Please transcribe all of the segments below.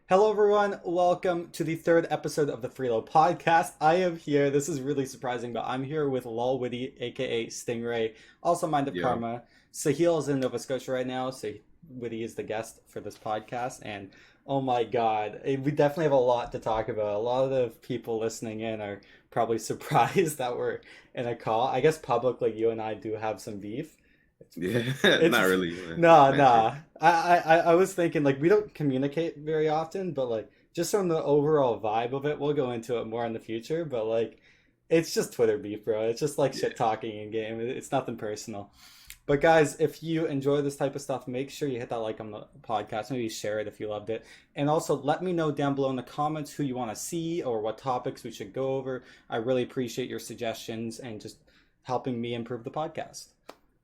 Hello, everyone. Welcome to the third episode of the Freelo podcast. I am here. This is really surprising, but I'm here with Lol Witty, aka Stingray, also Mind of Yo, Karma. Sahil is in Nova Scotia right now, so Witty is the guest for this podcast. And oh my God, we definitely have a lot to talk about. A lot of the people listening in are probably surprised that we're in a call. I guess publicly, you and I do have some beef. yeah, not It's really, nah, banter. nah. I was thinking like we don't communicate very often, but like just from the overall vibe of it, we'll go into it more in the future. But like, it's just Twitter beef, bro. It's just like shit Yeah, talking in game. It's nothing personal. But guys, if you enjoy this type of stuff, make sure you hit that like on the podcast. Maybe share it if you loved it, and also let me know down below in the comments who you want to see or what topics we should go over. I really appreciate your suggestions and just helping me improve the podcast.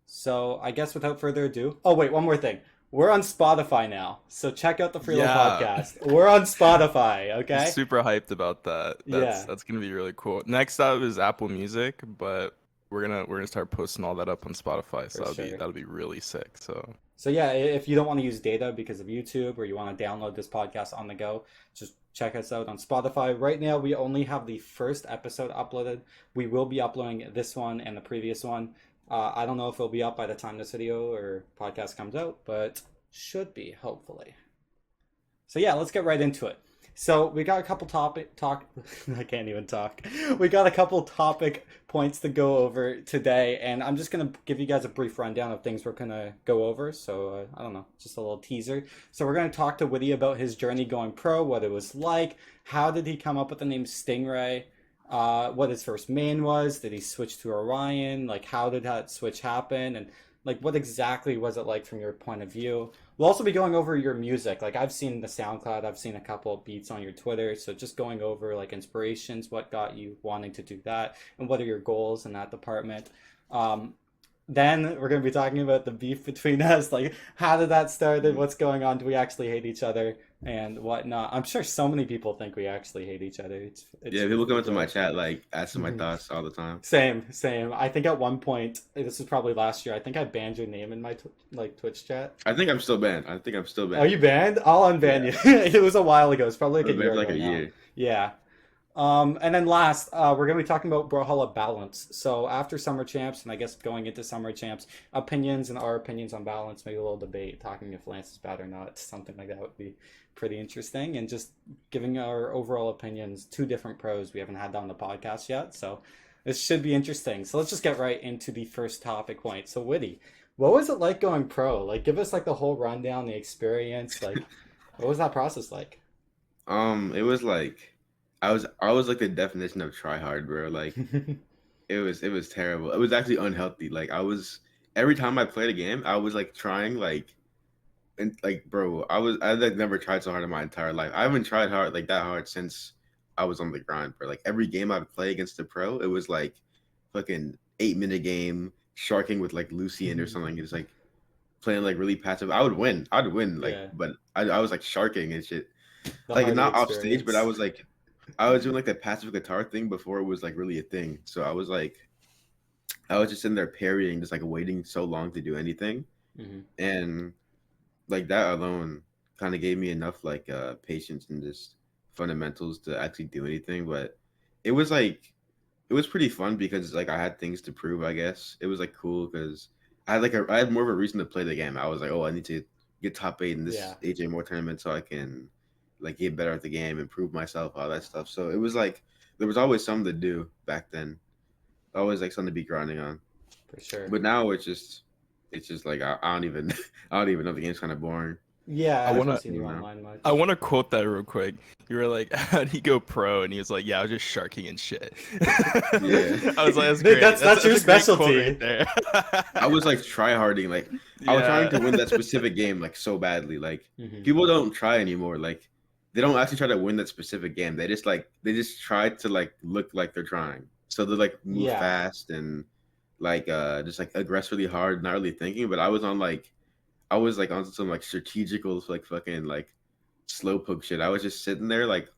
So I guess without further ado, oh wait, one more thing. We're on Spotify now, so check out the Freelo Yeah, podcast. We're on Spotify, I'm okay? super hyped about that. That's Yeah, that's gonna be really cool. Next up is Apple Music, but we're gonna start posting all that up on Spotify, so for that'll be sure. that'll be really sick. So So yeah, if you don't want to use data because of YouTube or you want to download this podcast on the go, just check us out on Spotify. Right now, we only have the first episode uploaded. We will be uploading this one and the previous one. I don't know if it'll be up by the time this video or podcast comes out, but should be, hopefully. So yeah, let's get right into it. So we got a couple topic talk. I can't even talk. We got a couple topic points to go over today, and I'm just gonna give you guys a brief rundown of things we're gonna go over. So I don't know, just a little teaser. So we're gonna talk to Woody about his journey going pro, what it was like, how did he come up with the name Stingray, what his first main was, did he switch to Orion, like how did that switch happen, and like what exactly was it like from your point of view. We'll also be going over your music. Like I've seen the SoundCloud, I've seen a couple of beats on your Twitter. So just going over like inspirations, what got you wanting to do that, and what are your goals in that department. Um, then we're going to be talking about the beef between us. Like, how did that start? mhm. What's going on? Do we actually hate each other and whatnot? I'm sure so many people think we actually hate each other. It's Yeah. People come into my ridiculous. chat like asking my thoughts all the time. Same, same. I think at one point, this was probably last year. I think I banned your name in my like Twitch chat. I think I'm still banned. I think I'm still Are banned. you banned? I'll unban Yeah, you. It was a while ago. It's probably I like a was banned year for like ago a now. year. Yeah. And then last, we're gonna be talking about Brawlhalla balance. So after summer champs, and I guess going into summer champs, opinions and our opinions on balance, maybe a little debate, talking if Lance is bad or not, something like that would be pretty interesting, and just giving our overall opinions. Two different pros we haven't had on the podcast yet, so this should be interesting. So let's just get right into the first topic point. So Witty, what was it like going pro? Like, give us like the whole rundown, the experience. Like, what was that process like? It was like I was like the definition of try hard, bro. Like it was terrible. It was actually unhealthy. Like I was every time I played a game, I was like trying like and like bro, I like never tried so hard in my entire life. I haven't tried hard like that hard since I was on the grind, bro. Like every game I'd play against the pro, it was like fucking 8 minute game, sharking with like Lucian or something. It's like playing like really passive. I'd win, like, Yeah, but I was like sharking and shit. the Like hardy not off stage, but experience. I was doing like the passive guitar thing before it was like really a thing. So I was just in there parrying, just like waiting so long to do anything. Hmm. And like that alone kind of gave me enough like patience and just fundamentals to actually do anything. But it was like it was pretty fun because like I had things to prove. I guess it was like cool because I had more of a reason to play the game. I was like, oh, I need to get top 8 in this Yeah. AJ Moore tournament so I can like get better at the game, improve myself, all that stuff. So it was like there was always something to do back then. Always like something to be grinding on. For sure. But now it's just like I don't even I don't even know, the game's kind of boring. Yeah, I I haven't wanna seen You you know. online I much. wanna quote that real quick. You were like, "How do you go pro?" And he was like, "Yeah, I was just sharking and shit." Yeah. I was like, "That's great. That's That's your that's a great quote right specialty. there." I was like try harding, like I was trying Yeah. to win that specific game like so badly. Like Hmm. people don't try anymore. Like they don't actually try to win that specific game. They just try to like look like they're trying. So they like move Yeah. fast and like just like aggressively hard, not really thinking. But I was like on some like strategical like fucking like slow poke shit. I was just sitting there like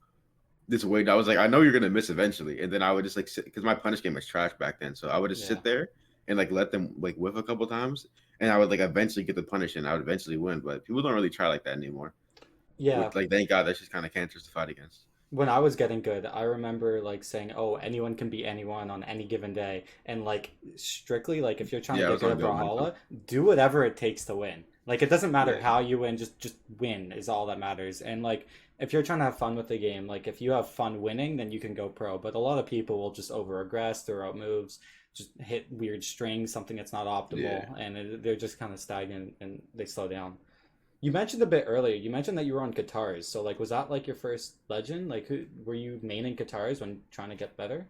this wait. I was like, I know you're gonna miss eventually, and then I would just like sit because my punish game was trash back then. So I would just Yeah. sit there and like let them like whiff a couple times, and I would like eventually get the punish, and I would eventually win. But people don't really try like that anymore. Yeah, Which, like, thank God, that's just kind of cancerous to fight against. when I was getting good, I remember like saying, "Oh, anyone can beat anyone on any given day," and like strictly, like if you're trying to Yeah, I get was good on at go mental. Brawlhalla, do whatever it takes to win. Like it doesn't matter Yeah, how you win, just win is all that matters. And like if you're trying to have fun with the game, like if you have fun winning, then you can go pro. But a lot of people will just over aggress, throw out moves, just hit weird strings, something that's not yeah. optimal, and they're just kind of stagnant and they slow down. You mentioned a bit earlier. You mentioned that you were on guitars. So like, was that like your first legend? Like, who were you maining guitars when trying to get better?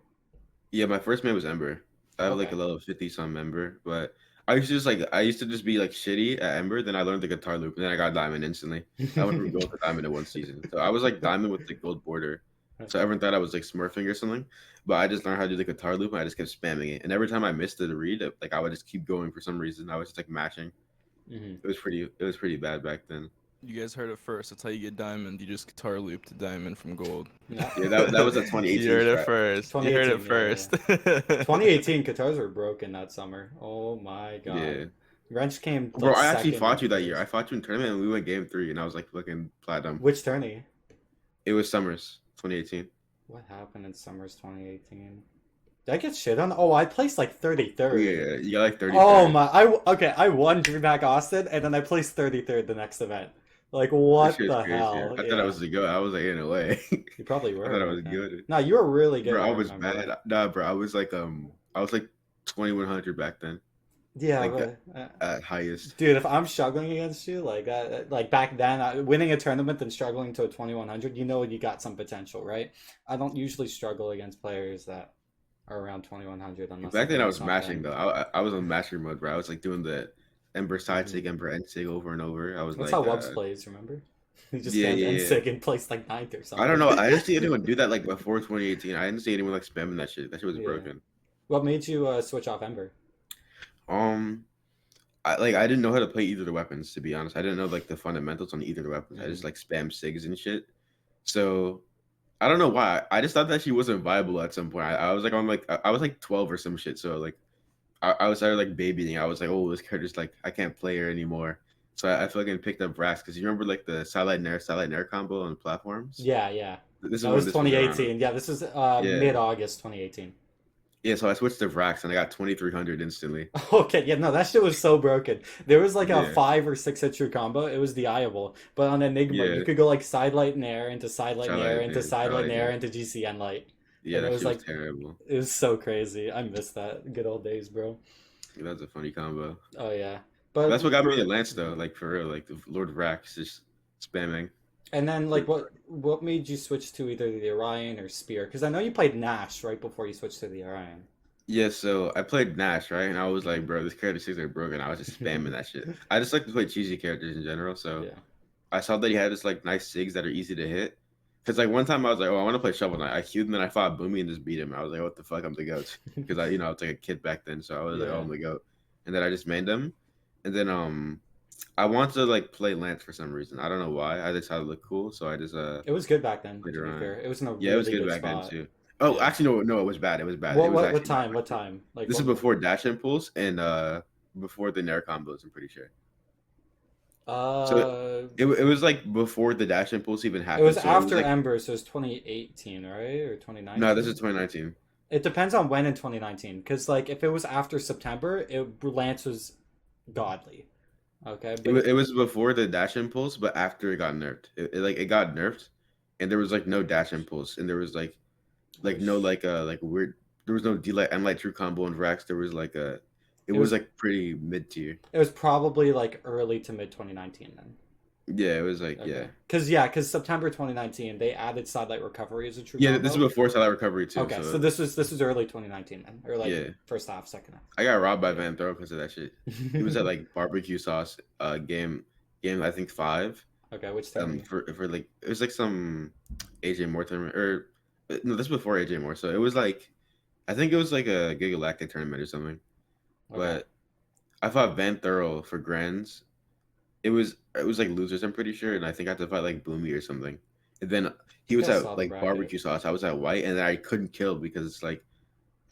Yeah, my first man was Ember. I have like a Okay. level 50 some Ember, but I used to just be like shitty at Ember. Then I learned the guitar loop, and then I got diamond instantly. I went from gold to diamond in one season. So I was like diamond with the gold border. So everyone thought I was like smurfing or something, but I just learned how to do the guitar loop, and I just kept spamming it. And every time I missed the read, like I would just keep going for some reason. I was just like mashing. Hmm. It was pretty bad back then. You guys heard it first. That's how you get diamond. You just guitar loop to diamond from gold. Yeah. Yeah, that was a You 2018 heard it strat. first. You heard it 2018. Yeah, yeah, yeah. first. 2018 guitars were broken that summer. Oh my God. Yeah, Wrench came bro, like I actually second in fought you that year. guitars. I fought you in tournament, and we went game three, and I was like fucking platinum. Which tourney? It was Summers 2018. What happened in summers 2018? Did I get shit on? Oh, I placed like 33rd. Yeah, you got like Oh 33rd. my, okay, I won DreamHack Austin and then I placed 33rd the next event. Like This what shit's the crazy. hell? I thought I Yeah. was the go. I was like, in a way. You probably I were thought I back was then. good. No, you were really good, Bro, I I was remember. bad. Nah, bro, I was like 2100 back then. Yeah, Like but at highest. dude, if I'm struggling against you like back then, winning a tournament and struggling to a 2100, you know you got some potential, right? I don't usually struggle against players that are around 2100 unless I'm Back then I doing was mashing something. though. I was on master mode, bro. I was like doing the Ember side Hmm. sig, Ember end sig over and over. I was That's how like, Wubs plays, remember? He just yeah, spammed yeah, yeah. NSIG and placed like ninth or I don't something. know. I didn't see anyone do that like before 2018. I didn't see anyone like spamming that shit. That shit was Yeah. broken. What made you switch off Ember? Um, I didn't know how to play either of the weapons, to be honest. I didn't know like the fundamentals on either of the weapons. I Hmm. just like spam sigs and shit. So I don't know why. I just thought that she wasn't viable at some point. I was like on like I was like 12 or some shit. So like I was started like babying. I was like, oh, this character's like I can't play her anymore. So I fucking picked up Brax because you remember like the satellite nair combo on platforms. Yeah, yeah. This is That when was this was around. 2018. Yeah, this was Yeah, mid-August 2018. yeah. So I switched to Brax and I got 2300 instantly. Okay, yeah, no, that shit was so broken. There was like a Yeah, 5 or 6 hit true combo. It was diable. But on Enigma, you yeah. could go like side light nair into side light nair Satellite into nair, side light satellite nair nair. into GCN light. Yeah, And it that was shit was like, terrible. it was so crazy. I miss that good old days, bro. Yeah, that's a funny combo. Oh yeah. That's what But got me to Lance though. Like for real, like the Lord Rax just spamming. and then like what made you switch to either the Orion or Spear? Because I know you played Nash right before you switched to the Orion. Yeah, so I played Nash, right? And I was like, bro, this character six are broken. I was just spamming that shit. I just like to play cheesy characters in general. So Yeah. I saw that he had this like nice sigs that are easy to hit. Cause like one time I was like, oh, I want to play Shovel Knight. I queued and then I fought Boomy and just beat him. I was like, what the fuck? I'm the goat. Because I was like a kid back then, so I was like, oh, Yeah. I'm the goat. And then I just mained him. And then I wanted to like play Lance for some reason. I don't know why. I just thought it looked cool, so I just It was good back then, played to be around. fair. It was in a Yeah, it was really good good back then spot. too. Oh, Yeah. actually, no, it was bad. It was bad. It What was what what actually time? What time? Like this is what before dash impulse and before the nair combos. I'm pretty sure. So uh it was like before the dash impulse even it was happened. So it was after like Ember, so it's 2018, right? Or no, this is 2019? 2019. It depends on when in 2019. Because like if it was after September, Lance was godly. Okay, but It was before the dash impulse, but after it got nerfed. It got nerfed, and there was like no dash impulse, and there was like no like weird. There was no D light and light true combo and Rax. There was like a. It it was was like pretty mid tier. it was probably like early to mid 2019 then. Yeah, it was like Okay. Because September 2019 they added Sidelight Recovery as a true yeah. This is combo. before Satellite Recovery too. Okay, so So this was early 2019 then, or like yeah, first half, second half. I got robbed by Yeah. Van Throw because of that shit. He was at like barbecue sauce game I think 5 Okay, which tourney? for like it was like some AJ Moore tournament or no, this was before AJ Moore. So it was like I think it was like a Gigalactic tournament or something. Okay. But I fought Van Thurl for Grands. It was like losers, I'm pretty sure, and I think I had to fight like Boomy or something. And then he I was think I saw at the like bracket. barbecue sauce. I was at white, and then I couldn't kill because it's like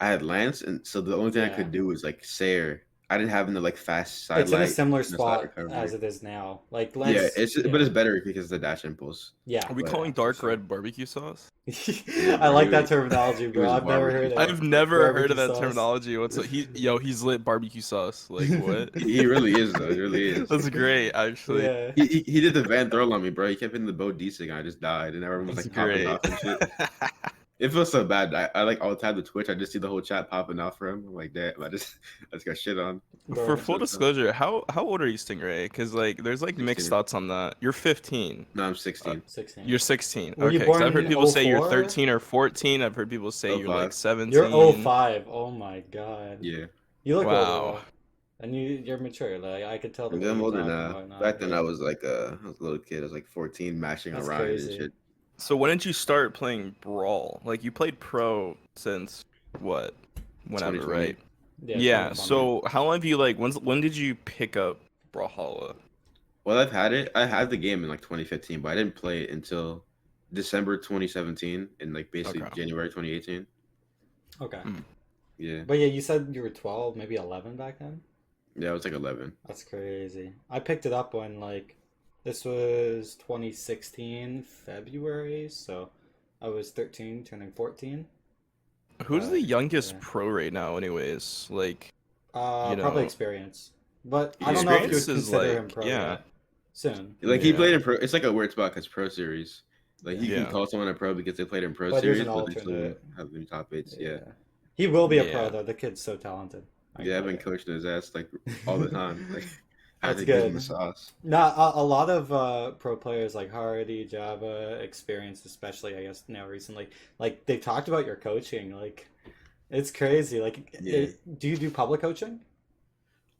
I had Lance, and so the only thing I Yeah. could do was like Sayer I didn't have the like fast side It's in a light, similar no side spot as recovery. it is now. Like Yeah, Lance, it's but it's better because of the dash impulse. yeah, Are we But calling yeah, for dark sure. red barbecue sauce? yeah, I bro, like that terminology, he bro. was I've never barbecue heard it. sauce, I've bro. never heard of Barbecue that sauce. terminology. He's lit barbecue sauce. Like what? He really is though. He really is. That's great, actually. Yeah. He did the Van throw on me, bro. He kept hitting the Bo Decent, and I just died, and everyone was That's like popping great. off and shit. It feels so bad. I like all the time the Twitch. I just see the whole chat popping off for him. I'm like, damn, I just got shit on. For Bro. full So tough. disclosure, how old are you, Stingray? Because like there's like mixed 16. thoughts on that. You're 15. No, I'm 16. 16. You're 16. Were you Okay, because born I've heard in people say you're 04? 13 or 14. I've heard people say Oh you're like 05. You're 17. 05. Oh my god. Yeah. You look older Wow. though. And you're mature. Like I could tell the And way I'm you older talk and now. whatnot. Back then Yeah. I was like I was a little kid. I was like 14, mashing That's around and crazy. shit. So when did you start playing Brawl? Like you played pro since what? Whenever, 2020. right? Yeah, Yeah. 2020. So how long have you like? When did you pick up Brawlhalla? Well, I've had it. I had the game in like 2015, but I didn't play it until December 2017 and like basically Okay. January 2018. Okay. Mm. Yeah. But yeah, you said you were 12, maybe 11 back then? Yeah, I was like 11. That's crazy. I picked it up when like this was 2016 February, so I was 13 turning 14. Who's the youngest Yeah. pro right now, anyways? Like, you Probably know, experience. But I don't know if you would experience is consider him like, pro yeah, yet. Soon. Like he played yeah, in pro. It's like a weird spot because pro series. Like you Yeah. can yeah, call someone a pro because they played in pro But here's series, an but they still alternate. have the top eights. Yeah. He will be a pro yeah. though. The kid's so talented. I can Yeah, I've tell been you. coaching his ass like all the time. Like I had That's to give him the good. sauce. Not a lot of pro players like Hardy, Java, Experience, especially I guess now recently. Like they've talked about your coaching. Like it's crazy. Like, Yeah. do you do public coaching?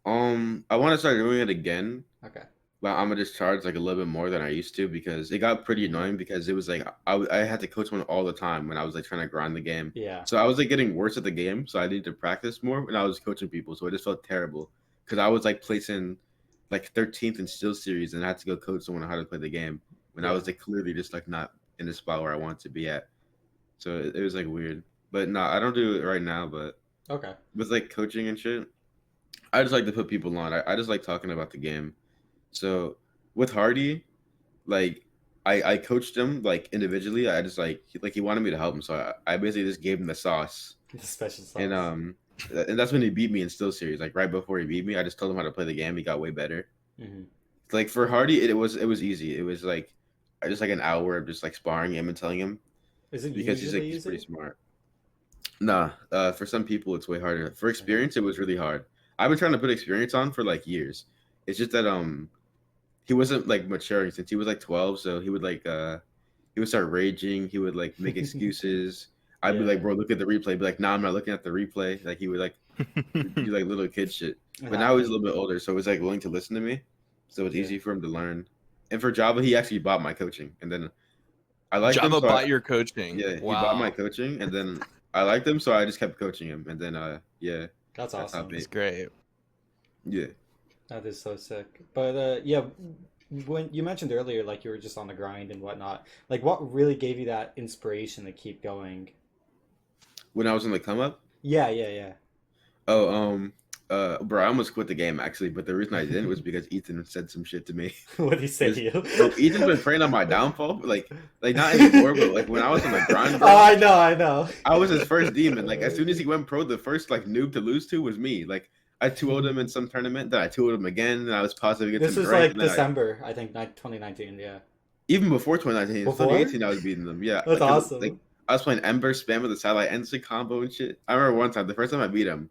I want to start doing it again, Okay. but I'm gonna just charge like a little bit more than I used to because it got pretty annoying because it was like I had to coach one all the time when I was like trying to grind the game. Yeah. So I was like getting worse at the game, so I needed to practice more when I was coaching people. So it just felt terrible because I was like placing like 13th in Steel Series and I had to go coach someone on how to play the game when I Yeah. was like clearly just like not in the spot where I wanted to be at. So it was like weird. But no, I don't do it right now. But Okay. with like coaching and shit, I just like to put people on. I just like talking about the game. So with Hardy, like I coached him like individually. I just like he wanted me to help him, so I basically just gave him the sauce, The special sauce. and that's when he beat me in Still Series. Like right before he beat me, I just told him how to play the game. He got way better. Mhm. Like for Hardy, it was easy. It was like I just like an hour of just like sparring him and telling him Is it because usually he's pretty easy? smart. Nah, for some people it's way harder. For experience, it was really hard. I've been trying to put experience on for like years. It's just that he wasn't like maturing since he was like 12, so he would like he would start raging, he would like make excuses. I'd be like, Yeah. bro, look at the replay. Be like, nah, I'm not looking at the replay. Like he would like do like little kid shit. It But now he's a happens. little bit older, so he's like willing to listen to me. So it's Yeah. easy for him to learn. And for Java, he actually bought my coaching. And then I liked him, Java so bought your coaching. yeah, he bought my Wow, coaching and then I liked him, so I just kept coaching him. And then yeah, That's that's how awesome. that's big. great. Yeah. That is so sick. But yeah, when you mentioned earlier, like you were just on the grind and whatnot, like what really gave you that inspiration to keep going? When I was in the come up, Yeah, yeah, oh, bro, I almost quit the game actually, but the reason I didn't was because Ethan said some shit to me. yeah. What did he say to you? Bro, Ethan's been preying on my downfall, like not anymore, but like when I was on the grind, Oh, bro, I know, I know. I was his first demon. Like as soon as he went pro, the first like noob to lose to was me. Like I 2-0'd him in some tournament, then I 2-0'd him again, and I was positive against This him was ranked, like and then December, I think, 2019. Yeah. even before 2019, Before? 2018, I was beating them. Yeah, That's like, 'cause, awesome. like I was playing Ember, spam with the satellite instant combo and shit. I remember one time, the first time I beat him,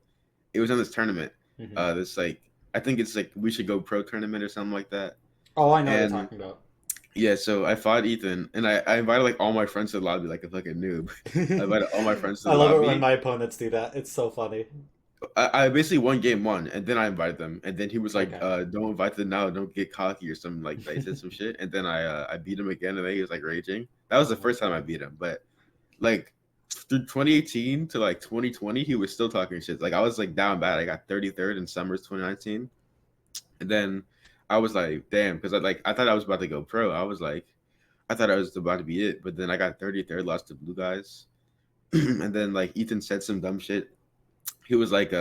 it was in this tournament. Mhm. This like I think it's like we should go pro tournament or something like that. Oh, I know what you're And talking about. yeah, so I fought Ethan, and I invited like all my friends to the lobby like a fucking noob. I invited all my friends to I the love it lobby. when my opponents do that. It's so funny. I basically won game one, and then I invited them, and then he was like, Okay. "Don't invite them now. Don't get cocky or something like that." He said some shit, and then I beat him again, and then he was like raging. That was the Oh my first time I God. beat him, but like through 2018 to like 2020, he was still talking shit. Like I was like down bad. I got 33rd in summers 2019, and then I was like, damn, because I thought I was about to go pro. I was like, I thought I was about to be it, but then I got 33rd, lost to blue guys, and then like Ethan said some dumb shit. He was like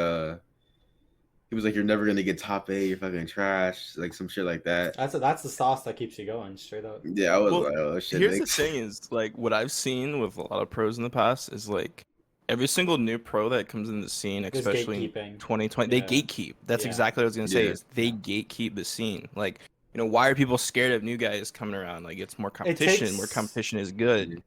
he was like, "You're never gonna get top 8. You're fucking trash." Like some shit like that. That's the sauce that keeps you going, straight up. Yeah, I was Well, like, "Oh shit." here's the Thanks. thing: is like what I've seen with a lot of pros in the past is like every single new pro that comes in the scene, There's especially in gatekeeping. 2020, they Yeah. gatekeep. That's Yeah. exactly what I was gonna say. Yeah. Is they Yeah. gatekeep the scene? Like, why are people scared of new guys coming around? Like, it's more It competition. More takes. competition is good.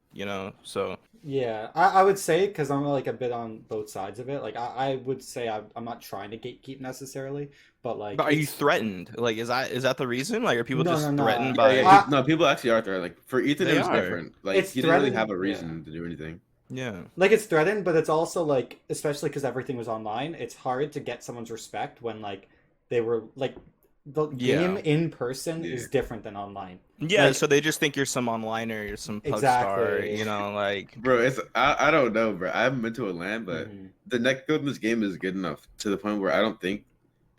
So Yeah, I would say because I'm like a bit on both sides of it. Like I would say I'm not trying to gatekeep necessarily, but like but are you it's threatened? Like, is that the reason? Like, are people no, just threatened no. Yeah, yeah. by? I, No, people actually are there. Like for Ethan, it They was are. different. Like it's he didn't really have threatened. a Yeah. reason to do anything. Yeah. Like it's threatened, but it's also like, especially because everything was online, it's hard to get someone's respect when like they were like the game Yeah. in person Yeah. is different than online. Yeah, Like so they just think you're some onliner, you're some pug star, exactly. like Bro, it's I don't know, bro. I haven't been to a LAN, but Mhm. the net code in this game is good enough to the point where I don't think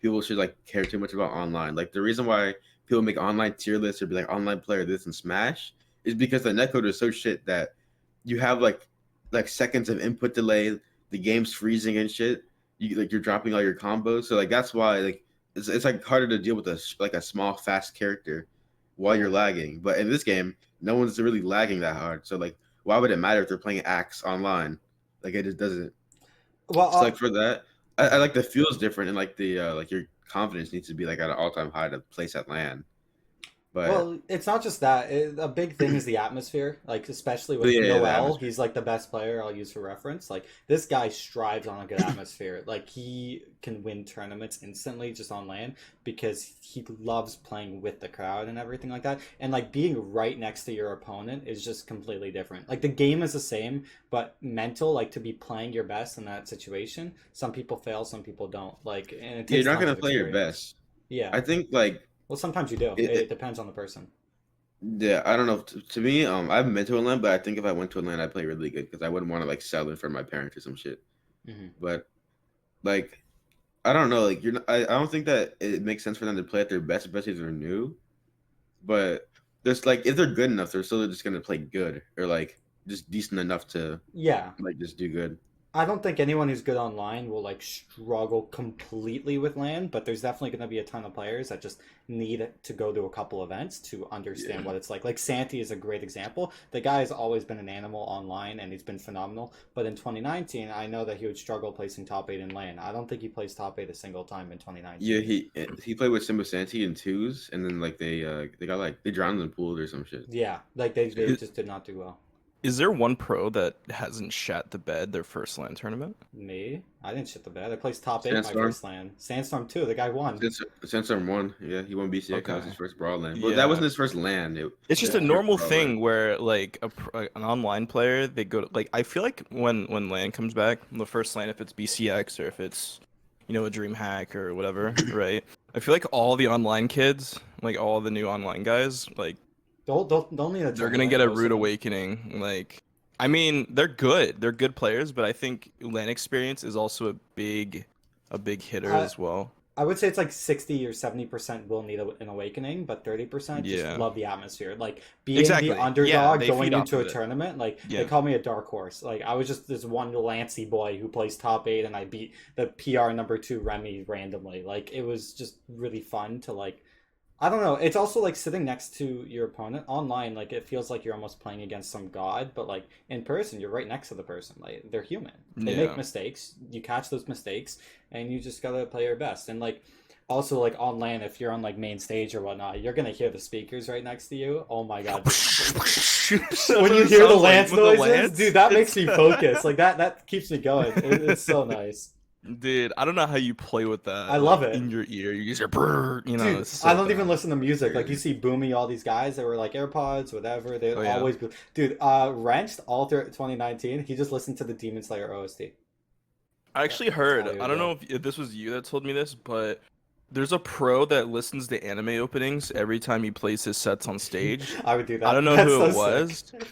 people should like care too much about online. Like the reason why people make online tier lists or be like online player this and Smash is because the netcode is so shit that you have like seconds of input delay, the game's freezing and shit. You're dropping all your combos. So like that's why like it's like harder to deal with like a small fast character while Yeah. you're lagging. But in this game, no one's really lagging that hard. So like why would it matter if they're playing Axe online? Like it just doesn't. Well, So like for that, I like the feels different and like the like your confidence needs to be like at an all time high to place at LAN. But well, it's not just that. A big thing is the atmosphere. Like especially with yeah, the Noel, atmosphere. he's like the best player I'll use for reference. Like this guy strives on a good atmosphere. Like he can win tournaments instantly just on LAN because he loves playing with the crowd and everything like that. And like being right next to your opponent is just completely different. Like the game is the same, but mental, like to be playing your best in that situation. Some people fail, some people don't. Like and it Yeah, you're takes not tons gonna of play your experience. best. Yeah. I think like Well, sometimes you do. it, It it depends on the person. yeah, I don't know. To me, I haven't been to a LAN, but I think if I went to a LAN, I'd play really good because I wouldn't want to like sell in for my parents or some shit. Hmm. But like I don't know, like I don't think that it makes sense for them to play at their best, especially if they're new. But there's like if they're good enough, they're still just gonna play good or like just decent enough to Yeah, like just do good. I don't think anyone who's good online will like struggle completely with land, but there's definitely going to be a ton of players that just need to go to a couple events to understand Yeah. what it's like. Like Santi is a great example. The guy has always been an animal online and he's been phenomenal. But in 2019, I know that he would struggle placing top 8 in LAN. I don't think he plays top 8 a single time in Yeah, 2019. he played with Simba Santi in twos, and then like they got like they drowned in the pool or some shit. Yeah, like they Yeah. just did not do well. Is there one pro that hasn't shat the bed their first LAN tournament? Me? I didn't shit the bed. I placed top 8 my Sandstorm. first LAN. Sandstorm 2, the guy won. Sandstorm won. Yeah, he won BCX. That was Okay. his first brawl land. Well, that Yeah. wasn't his first land. It's just Yeah. a His first normal brawl thing land. where like an online player they go to, like I feel like when LAN comes back, the first LAN if it's BCX or if it's a dream hack or whatever, right? I feel like all the online kids, like all the new online guys, like Don't need a they're gonna tournament, get a most of rude them. awakening. Like I mean, they're good. They're good players, but I think LAN experience is also a big hitter I, as well. I would say it's like 60 or 70% will need an awakening, but 30% just Yeah. love the atmosphere. Like being the Exactly. Yeah, underdog they going feed off into of a it. tournament, like they Yeah. call me a dark horse. Like I was just this one Lancey boy who plays top 8 and I beat the PR number 2 Remy randomly. Like it was just really fun to like I don't know. It's also like sitting next to your opponent online. Like it feels like you're almost playing against some god, but like in person, you're right next to the person. Like they're human. They make Yeah. mistakes. You catch those mistakes, and you just gotta play your best. And like also like on LAN, if you're on like main stage or whatnot, you're gonna hear the speakers right next to you. Oh my god! When you hear the lance noises, dude, that makes me focus. Like that keeps me going. It's so nice. Dude, I don't know how you play with that. I love it. In your ear. You use your brr, Dude, it's so I don't even bad. listen to music. Like you see Boomy, all these guys that were like AirPods, whatever. They'd Oh, yeah. always be. Dude, Wrenched all through 2019. He just listened to the Demon Slayer OST. I actually That's heard, how he would I don't go. know if this was you that told me this, but there's a pro that listens to anime openings every time he plays his sets on stage. I would do that. I don't know That's who so it was. sick.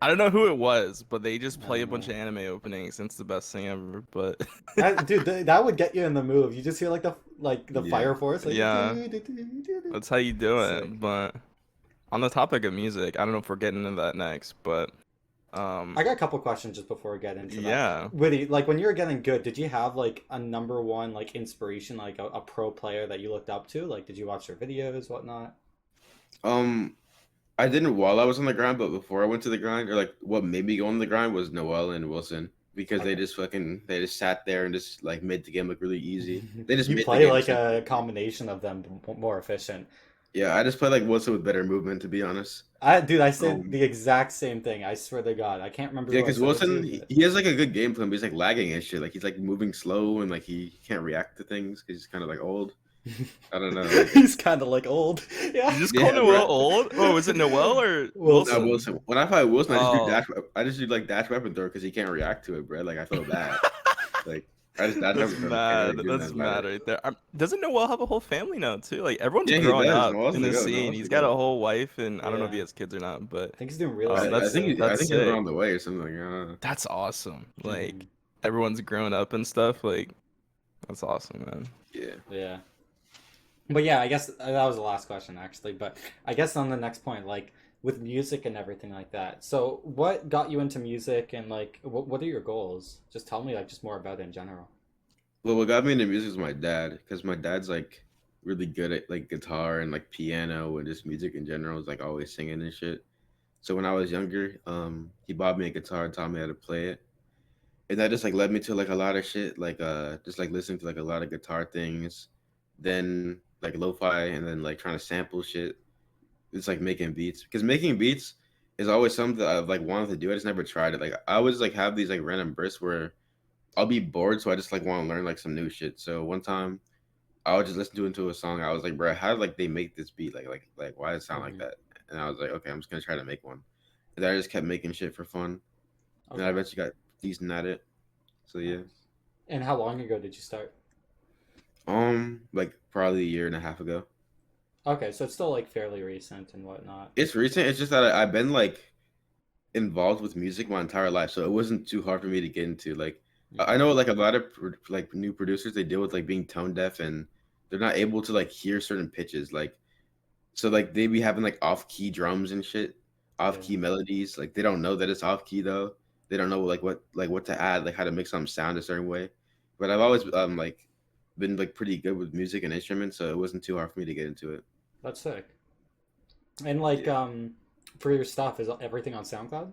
I don't know who it was, but they just I play a don't bunch know. of anime openings. And it's the best thing ever. But Dude, that would get you in the move. You just hear like the Yeah. fire force. Like, Yeah. That's how you do Sick. it. But on the topic of music, I don't know if we're getting into that next, but I got a couple questions just before we get into that. Yeah. Witty, like when you were getting good, did you have like a number one like inspiration, like a pro player that you looked up to? Like, did you watch their videos, whatnot? Um, I didn't while I was on the grind, but before I went to the grind, or like what made me go on the grind was Noel and Wilson because Okay. they just sat there and just like made the game look really easy. They just You made the play game like simple. a combination of them more efficient. Yeah, I just play like Wilson with better movement, to be honest. I said Um, the exact same thing. I swear to God, I can't remember yeah, who I because said it Wilson to, but he has like a good game plan, but he's like lagging and shit. Like he's like moving slow and like he can't react to things because he's kind of like old. I don't know. Like he's kind of like old. Yeah. You just call yeah, bro. Noel old? Oh, was it Noel or No, Wilson. Wilson? Wilson. When I fight Wilson, Oh. I just do like dash weapon throw because he can't react to it, bro. Like I feel bad. Like I just dash That's weapon throw. He can't really mad. do That's nothing about mad it. right there. Doesn't Noel have a whole family now too? Like everyone's Yeah, he growing does. up Noah's in the the goat. scene. Noah's He's the got a goat. whole wife, and I don't know if he Yeah. has kids or not, but I think he's doing real estate that's too. I that's think he's sick. on the way or something. Like, I don't know. That's awesome. Like Mhm. everyone's grown up and stuff. Like that's awesome, man. Yeah. Yeah. But yeah, I guess that was the last question actually. But I guess on the next point, like with music and everything like that. So what got you into music and like what are your goals? Just tell me like just more about it in general. Well, what got me into music was my dad, because my dad's like really good at like guitar and like piano and just music in general. Is like always singing and shit. So when I was younger, he bought me a guitar and taught me how to play it, and that just like led me to like a lot of shit, like just like listening to like a lot of guitar things, then like lo-fi, and then like trying to sample shit. It's like making beats, because making beats is always something that I've like wanted to do. I just never tried it. Like I always like have these like random bursts where I'll be bored, so I just like want to learn like some new shit. So one time I would just listen to into a song. I was like, bro, how did like they make this beat? Like why does it sound like Hmm. that? And I was like, okay, I'm just gonna try to make one. And then I just kept making shit for fun, and I Okay. eventually got decent at it. So yeah, Nice. And how long ago did you start? like probably a year and a half ago. Okay, so it's still like fairly recent and whatnot. It's recent. It's just that I've been like involved with music my entire life, so it wasn't too hard for me to get into. Like I Hmm. know like a lot of like new producers, they deal with like being tone deaf and they're not able to like hear certain pitches. Like so like they be having like off key drums and shit, off Yeah. key melodies. Like they don't know that it's off key though. They don't know like what to add, like how to make something sound a certain way. But I've always like been like pretty good with music and instruments, so it wasn't too hard for me to get into it. That's sick. And like Yeah. for your stuff, is everything on SoundCloud?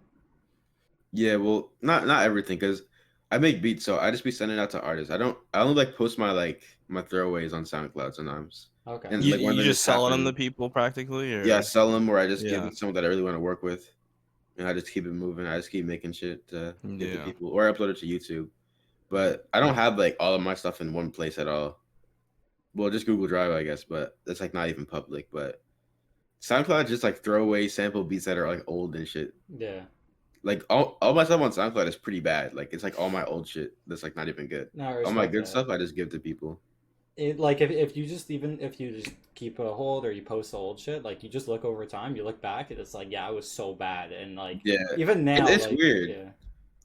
Yeah, well, not everything, because I make beats, so I just be sending out to artists. I only like post my throwaways on SoundCloud sometimes, Okay. and You like when you they just just selling them to happen, people practically, yeah, I or sell them, or I just give yeah, them someone that I really want to work with, and I just keep it moving. I just keep making shit to give to yeah. people, or I upload it to YouTube. But I don't have like all of my stuff in one place at all. Well, just Google Drive, I guess, but that's like not even public. But SoundCloud just like throwaway sample beats that are like old and shit. Yeah. Like all my stuff on SoundCloud is pretty bad. Like it's like all my old shit that's like not even good. No, I All my respect good that. stuff I just give to people. It like if you just even if you just keep a hold or you post the old shit, like you just look over time, you look back, and it's like, yeah, I was so bad, and like Yeah, even now, it's like weird. yeah.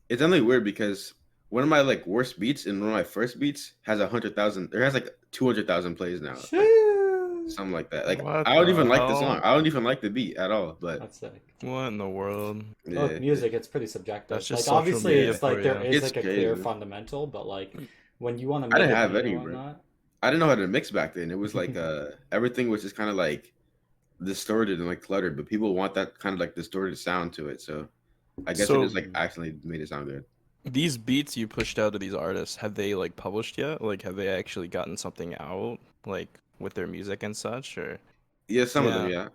It's only weird because one of my like worst beats and one of my first beats has 100,000. There has like 200,000 plays now, like Shoo! something like that. Like What I don't even the like the song. hell? I don't even like the beat at all. But That's sick. What in the world? Well, with yeah, music, it's pretty subjective. That's just Like social obviously, media it's for like there you. is it's like a clear crazy. fundamental, but like when you want to I make didn't a have beat or any, bro. whatnot, I didn't know how to mix back then. It was like everything was just kind of like distorted and like cluttered. But people want that kind of like distorted sound to it. So I guess it So just like mhm. actually made it sound good. these beats you pushed out to these artists, have they like published yet? Like, have they actually gotten something out, like with their music and such, or? Yeah, some of them, Yeah.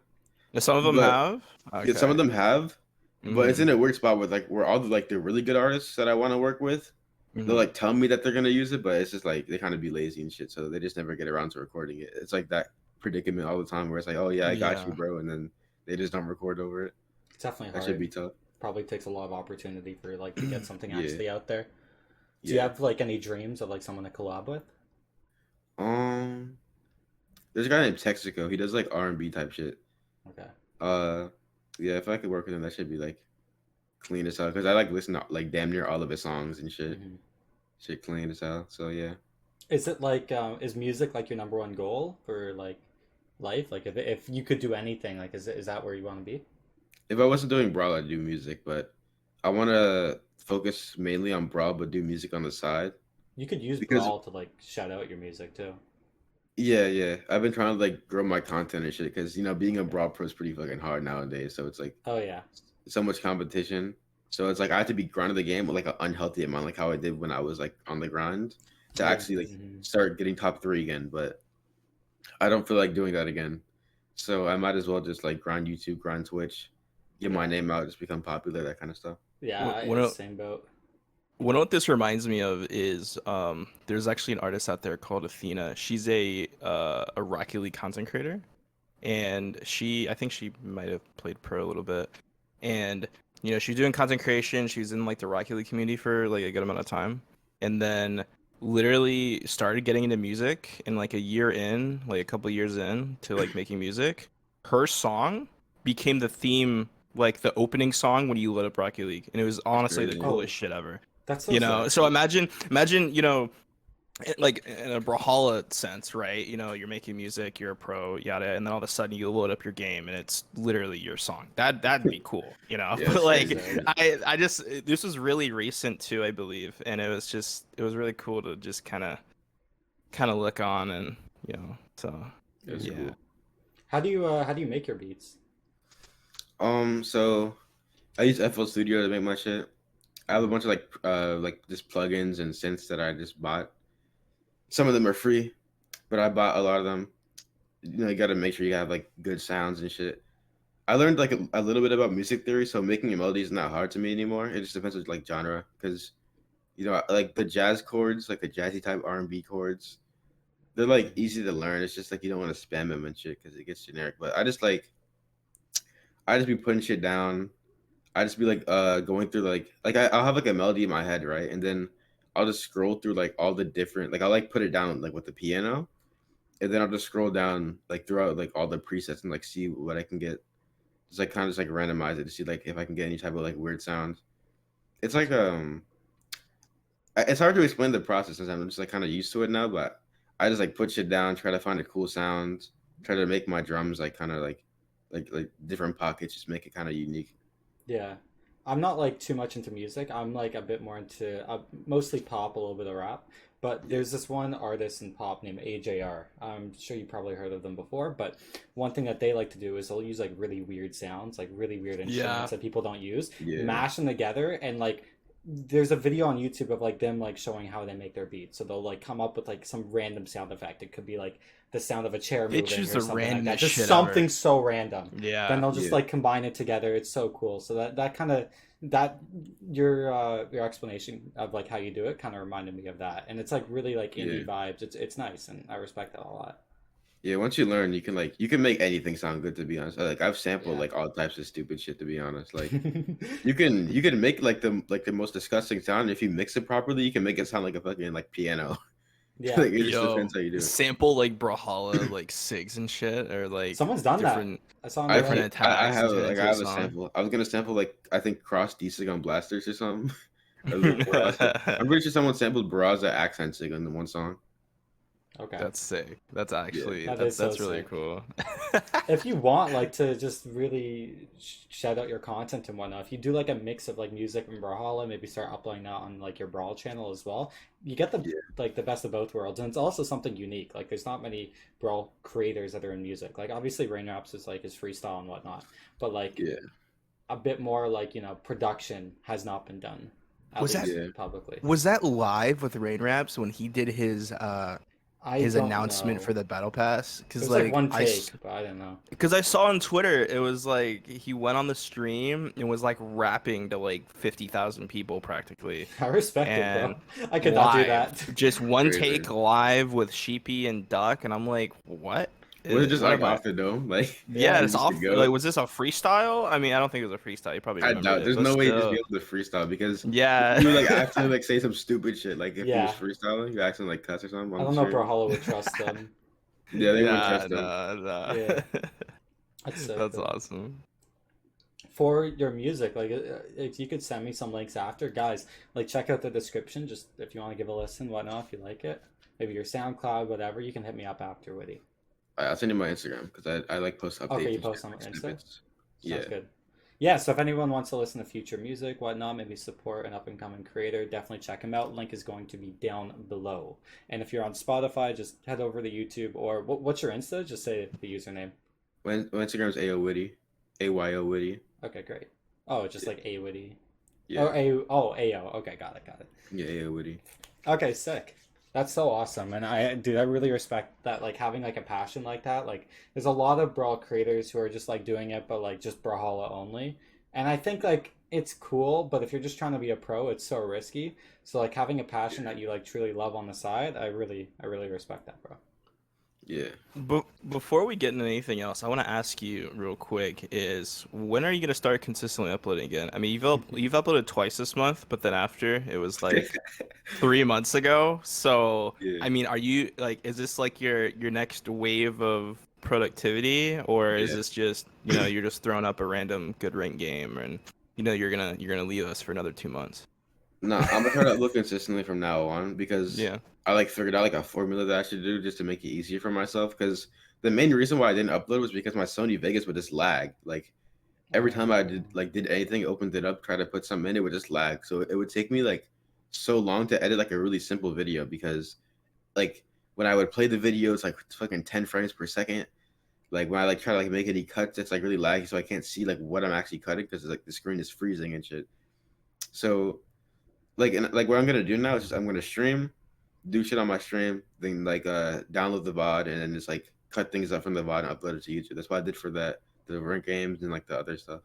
yeah. Some of them But have. yeah, some of Okay. them have, but it's Mhm. in a weird spot with like where all the like the really good artists that I want to work with, they'll Mhm. like tell me that they're gonna use it, but it's just like they kind of be lazy and shit, so they just never get around to recording it. It's like that predicament all the time where it's like, oh yeah, I got you, Yeah. bro, and then they just don't record over it. it's definitely That should hard. be tough. Probably takes a lot of opportunity for like to get something Yeah, actually out there. Do you yeah. have like any dreams of like someone to collab with? Um, there's a guy named Texaco. He does like R&B type shit. Okay. Uh, yeah, if I could work with him, that should be like clean as hell. Cause I like listen to like damn near all of his songs and shit. Hmm. Shit clean as hell. So yeah. Is it like is music like your number one goal for like life? Like if you could do anything, like is that where you want to be? If I wasn't doing Brawl, I'd do music, but I want to focus mainly on Brawl, but do music on the side You could use because Brawl to like shout out your music too. yeah, I've been trying to like grow my content and shit because being a Brawl pro is pretty fucking hard nowadays. So it's like Oh yeah. so much competition. So it's like I have to be grinding the game with like an unhealthy amount, like how I did when I was like on the grind to actually like Mhm. start getting top three again. But I don't feel like doing that again. So I might as well just like grind YouTube, grind Twitch, get my Yeah. name out, just become popular, that kind of stuff. Yeah, One of same boat. what this reminds me of is there's actually an artist out there called Athena. She's a Rocket League content creator, and I think she might have played pro a little bit, and she's doing content creation. She's in like the Rocket League community for like a good amount of time, and then literally started getting into music, and like a year in, like a couple years in to like making music, her song became the theme, like the opening song when you load up Rocket League, and it was That's honestly the crazy. Oh, coolest shit ever. that's so sick. So imagine, like in a Brawlhalla sense, right? You're making music, you're a pro, yada, and then all of a sudden you load up your game and it's literally your song. That'd be cool, Yeah, But it's like, crazy. I just this was really recent too, I believe, and it was really cool to just kind of look on and so It's yeah. cool. How do you make your beats? So I use FL Studio to make my shit. I have a bunch of like just plugins and synths that I just bought. Some of them are free, but I bought a lot of them. You got to make sure you have like good sounds and shit. I learned like a little bit about music theory, so making a melody is not hard to me anymore. It just depends on like genre, because like the jazz chords, like the jazzy type R&B chords, they're like easy to learn. It's just like you don't want to spam them and shit because it gets generic. But I just be putting shit down. I just be like going through I'll have like a melody in my head, right? And then I'll just scroll through like all the different, like I'll like put it down like with the piano, and then I'll just scroll down like throughout like all the presets and like see what I can get. Just like kind of just like randomize it to see like if I can get any type of like weird sound. It's like it's hard to explain the process since I'm just like kind of used to it now, but I just like put shit down, try to find a cool sound, try to make my drums like kind of like different pockets, just make it kind of unique. Yeah. I'm not like too much into music. I'm like a bit more into mostly pop, a little bit of rap. But Yeah. there's this one artist in pop named AJR. I'm sure you probably heard of them before, but one thing that they like to do is they'll use like really weird sounds, like really weird Yeah. instruments that people don't use, Yeah. mash them together, and like there's a video on YouTube of like them like showing how they make their beats. So they'll like come up with like some random sound effect. It could be like the sound of a chair They moving choose or the something like that. randomest Just shit something ever. so random. Then Yeah. they'll just Yeah. like combine it together. It's so cool. So that kind of that your explanation of like how you do it kind of reminded me of that. And it's like really like Yeah. indie vibes. It's nice and I respect that a lot. Yeah, once you learn, you can make anything sound good. To be honest, like I've sampled Yeah. like all types of stupid shit. To be honest, like you can make like the most disgusting sound. If you mix it properly, you can make it sound like a fucking like piano. Yeah. Like it just Yo, depends how you do it. sample like Brawlhalla like SIGs and shit, or like Someone's done that. different I saw on I the different Reddit. think I attacks and have turn it like I into a have a song. sample. I was gonna sample like I think Cross D-Sig on Blasters or something. Or the Barraza. I'm pretty sure someone sampled Barraza accent sig in the one song. Okay. That's sick. That's Yeah. actually That is so that's really sick. cool. If you want like to just really shout out your content and whatnot, if you do like a mix of like music and Brawlhalla, maybe start uploading that on like your Brawl channel as well, you get the Yeah. like the best of both worlds, and it's also something unique. Like there's not many Brawl creators that are in music. Like obviously Rain Raps is like his freestyle and whatnot, but like Yeah. a bit more like production has not been done at Was that least Yeah. publicly. was that live with Rain Raps when he did I his don't announcement know. for the battle pass? It Because was like like one take, but I don't know. because I saw on Twitter it was like he went on the stream and was like rapping to like 50,000 people practically, I respect it, bro. and I could not do live, that. just one Crazy. take live with Sheepy and Duck, and I'm like, what? Was it just What like am I- off the dome? Like Yeah, Yeah. it's just off. to go? Like, was this a freestyle? I mean, I don't think it was a freestyle. You probably I remember doubt it, there's but no way you'd just be still. able to freestyle because Yeah. you would like actually like say some stupid shit. Like if he was Yeah. freestyling, you actually like cuss or something I on don't the know if stream. Brawlhalla would trust them. Yeah, they wouldn't Nah, trust them. nah. Yeah. That's sick, That's though. awesome. For your music, like if you could send me some links after, guys, like check out the description. Just if you want to give a listen, whatnot, if you like it, maybe your SoundCloud, whatever, you can hit me up after, Woody. I'll send you my Instagram because I like post updates. Okay, you and post shit, on like Insta? snippets. Sounds Yeah. good. Yeah, so if anyone wants to listen to future music, whatnot, maybe support an up and coming creator, definitely check him out. Link is going to be down below. And if you're on Spotify, just head over to YouTube or what's your Insta? Just say the username. When Instagram's AO Witty, AYO Witty. Okay, great. Oh, it's just Yeah. like A Witty. Yeah. AO. Okay, got it, got it. Yeah, AO Witty. Okay, sick. That's so awesome. And dude, I really respect that, like having like a passion like that. Like there's a lot of Brawl creators who are just like doing it, but like just Brawlhalla only. And I think like it's cool, but if you're just trying to be a pro, it's so risky. So like having a passion that you like truly love on the side, I really respect that, bro. Yeah. But before we get into anything else, I want to ask you real quick: is when are you gonna start consistently uploading again? I mean, you've uploaded twice this month, but then after it was like 3 months ago. So Yeah. I mean, are you like, is this like your next wave of productivity, or is Yeah. this just you're just throwing up a random good rank game and you're gonna leave us for another 2 months? No, I'm gonna try to look consistently from now on because Yeah. I like figured out like a formula that I should do just to make it easier for myself. Because the main reason why I didn't upload was because my Sony Vegas would just lag. Like every time I did anything, opened it up, tried to put something in, it would just lag. So it would take me like so long to edit like a really simple video because like when I would play the video, it's like fucking 10 frames per second. Like when I like try to like make any cuts, it's like really laggy, so I can't see like what I'm actually cutting because like the screen is freezing and shit. So like what I'm gonna do now is just I'm gonna stream, do shit on my stream, then like download the VOD and then just like cut things up from the VOD and upload it to YouTube. That's what I did for the rank games and like the other stuff.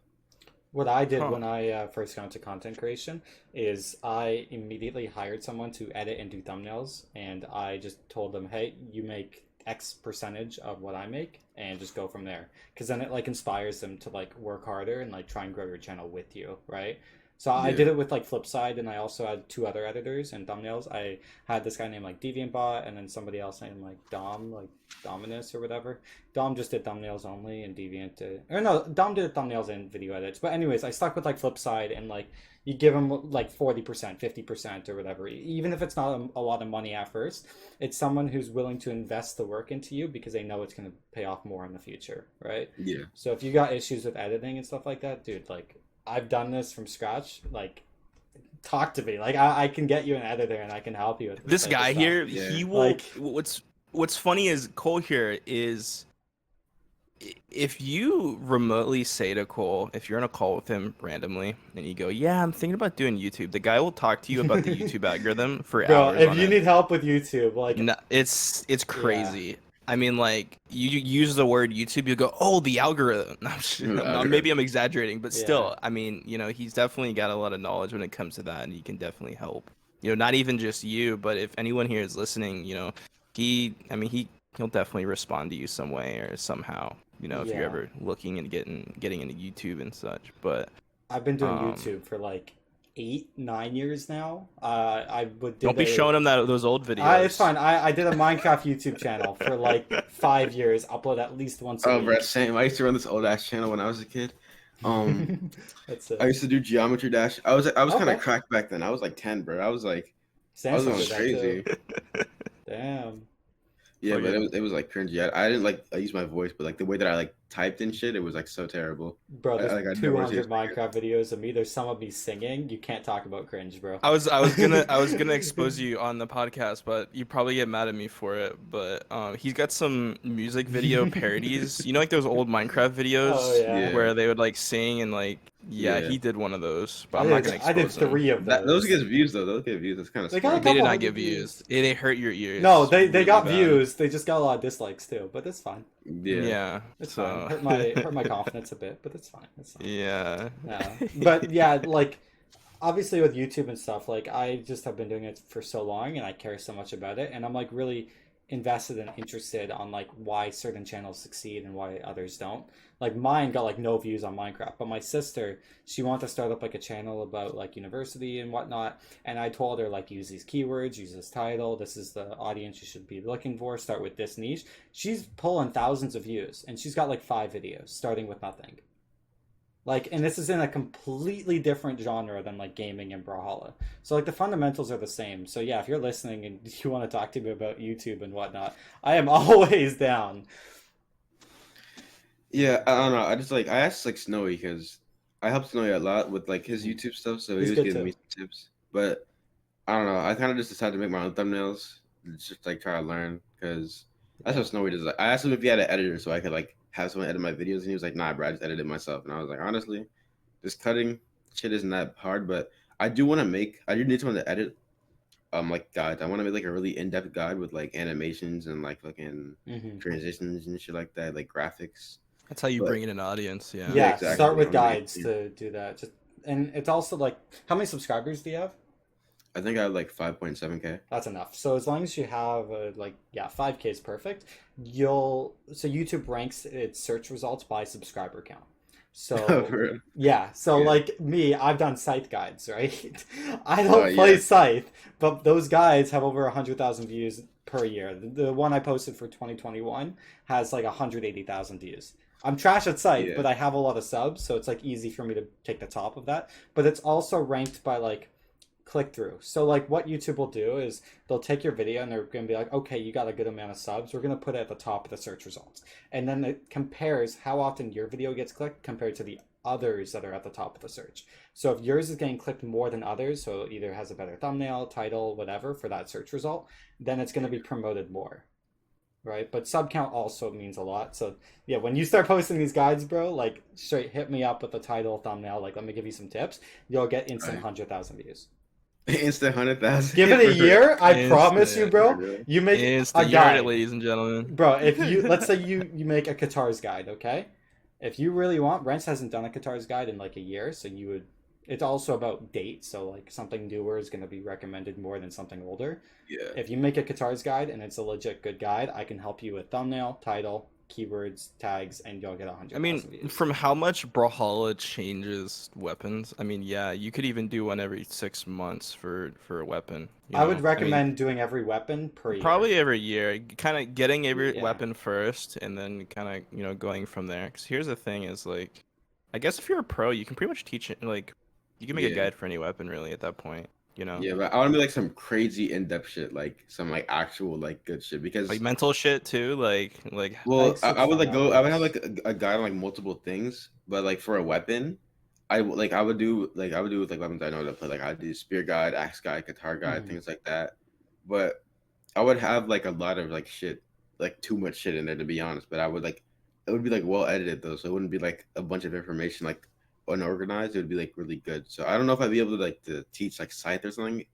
What I did Huh. when I first got into content creation is I immediately hired someone to edit and do thumbnails, and I just told them, "Hey, you make X percentage of what I make, and just go from there." Because then it like inspires them to like work harder and like try and grow your channel with you, right? So I Yeah, did it with like Flipside, and I also had two other editors and thumbnails. I had this guy named like DeviantBot, and then somebody else named like Dom, like Dominus or whatever. Dom just did thumbnails only, and Deviant did, or no, Dom did thumbnails and video edits. But anyways, I stuck with like Flipside, and like you give them like 40%, 50% or whatever. Even if it's not a lot of money at first, it's someone who's willing to invest the work into you because they know it's going to pay off more in the future, right? yeah, So if you got issues with editing and stuff like that, dude, like I've done this from scratch. Like, talk to me. Like, I can get you an editor and I can help you with This type of guy stuff. here, Yeah. he will. Like- What's funny is Cole here is, if you remotely say to Cole, if you're on a call with him randomly and you go, "Yeah, I'm thinking about doing YouTube," the guy will talk to you about the YouTube algorithm for Bro, hours if on you end. need help with YouTube, like, No, it's crazy. I mean, like you use the word YouTube, you go, "Oh, the algorithm." Maybe I'm exaggerating, but Yeah. still, I mean, he's definitely got a lot of knowledge when it comes to that, and he can definitely help. Not even just you, but if anyone here is listening, I mean, he'll definitely respond to you some way or somehow. If Yeah. you're ever looking and getting into YouTube and such. But I've been doing um, YouTube for like 8, 9 years now. I would don't be showing him those old videos. It's fine. I did a Minecraft YouTube channel for like 5 years. Upload at least once a Oh, week. bro, same. I used to run this old ass channel when I was a kid. That's it. I used to do Geometry Dash. I was kind Okay. of cracked back then. I was like 10, bro. I was Samsung going did that crazy. too. Damn. Yeah, Oh, but yeah. it was like cringy. I didn't like I use my voice, but like the way that I like typed and shit, it was like so terrible. Bro, there's Like I'd never see 200 it again. Minecraft videos of me. There's some of me singing. You can't talk about cringe, bro. I was gonna expose you on the podcast, but you probably get mad at me for it. But he's got some music video parodies. Like those old Minecraft videos Oh, yeah. where they would like sing and like Yeah. he did one of those. But I'm not gonna I did expose him. 3 of Those those. get views though. Those get views. That's kind of They got a They did couple not hundred get views. They hurt your ears. No, they really got bad. views. They just got a lot of dislikes too, but it's fine. Yeah. It's so fine. Hurt my confidence a bit, but it's fine. It's fine. yeah. Yeah. But yeah, like obviously with YouTube and stuff, like I just have been doing it for so long and I care so much about it and I'm like really invested and interested on like why certain channels succeed and why others don't. Like mine got like no views on Minecraft, but my sister, she wanted to start up like a channel about like university and whatnot, and I told her like use these keywords, use this title, this is the audience you should be looking for, start with this niche. She's pulling thousands of views and she's got like 5 videos starting with nothing. Like, and this is in a completely different genre than like gaming and Brawlhalla. So like the fundamentals are the same. So yeah, if you're listening and you want to talk to me about YouTube and whatnot, I am always down. Yeah, I don't know. I just like I asked like Snowy because I helped Snowy a lot with like his Mhm. YouTube stuff, so he He's was good giving too. me some tips. But I don't know. I kind of just decided to make my own thumbnails, just like try to learn because that's Yeah. what Snowy does. Like, I asked him if he had an editor so I could like have someone edit my videos, and he was like, "Nah, bro, I just edited myself." And I was like, honestly, just cutting shit isn't that hard. But I do want to make. I do need someone to edit like guides. I want to make like a really in depth guide with like animations and like fucking Hmm. transitions and shit like that, like graphics. That's how you But bring in an audience. Yeah. yeah, Yeah, start exactly. I with want to make it guides clear. to do that. Just and it's also like, how many subscribers do you have? I think I have like 5.7K. That's enough. So as long as you have like, yeah, 5K is perfect. You'll so YouTube ranks its search results by subscriber count. For So real. yeah, so Yeah. like me, I've done Scythe guides, right? I Oh don't play yeah. Scythe, but those guides have over 100,000 views per year. The one I posted for 2021 has like 180,000 views. I'm trash at Scythe, Yeah. but I have a lot of subs, so it's like easy for me to take the top of that. But it's also ranked by like click through. So like what YouTube will do is they'll take your video and they're going to be like, okay, you got a good amount of subs. We're going to put it at the top of the search results. And then it compares how often your video gets clicked compared to the others that are at the top of the search. So if yours is getting clicked more than others, so it either has a better thumbnail, title, whatever for that search result, then it's going to be promoted more. Right, but sub count also means a lot. So yeah, when you start posting these guides, bro, like straight hit me up with the title, thumbnail. Like, let me give you some tips. You'll get instant Right. 100,000 views. Instant 100,000 Give it a for real. year, I promise you, Instant. For bro. real. You make a Instant. You heard it, guide, ladies and gentlemen. bro. If you let's say you make a Qatar's guide, okay? If you really want, Rents hasn't done a Qatar's guide in like a year, so you would. It's also about date, so like something newer is going to be recommended more than something older. Yeah. If you make a Qatar's guide and it's a legit good guide, I can help you with thumbnail, title, keywords, tags, and you'll get a I hundred mean, thousand views. from how much Brawlhalla changes weapons, I mean, yeah, you could even do one every 6 months for a weapon. I would I mean, recommend doing every weapon per year. probably every year, kind of getting every Yeah. weapon first, and then kind of going from there. Because here's the thing: is like, I guess if you're a pro, you can pretty much teach it. Like, you can make a Yeah. guide for any weapon really at that point. You know, Yeah, but I want to be like some crazy in-depth shit, like some like actual like good shit. like Because mental shit too. Like well, Thanks for the I would like thumbnail, go. I would have Chris. like a guide on like multiple things, but like for a weapon, I would do with like weapons I know to play. Like I do spear guide, axe guide, guitar guide, Hmm. things like that. But I would have like a lot of like shit, like too much shit in there to be honest. But I would like it would be like well edited though, so it wouldn't be like a bunch of information like unorganized. It would be like really good. So I don't know if I'd be able to like to teach like scythe or something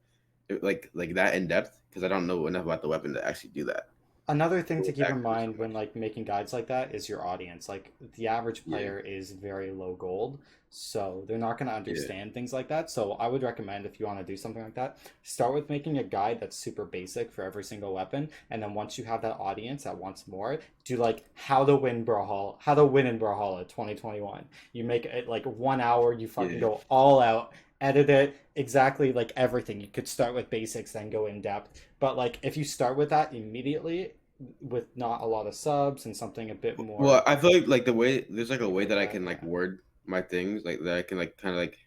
like that in depth because I don't know enough about the weapon to actually do that. Another thing to Or keep in accurate so mind when much. like making guides like that is your audience. Like the average Yeah, player is very low gold, so they're not going to yeah, understand things like that. So I would recommend if you want to do something like that, start with making a guide that's super basic for every single weapon, and then once you have that audience that wants more, do like how to win in Brawlhalla 2021. You make it like 1 hour, you fucking yeah. go all out, edit it exactly like everything. You could start with basics, then go in depth. But like if you start with that immediately with not a lot of subs and something a bit Well, more I feel like the way there's like a way like that I that, can like yeah. word my things like that I can like kind of like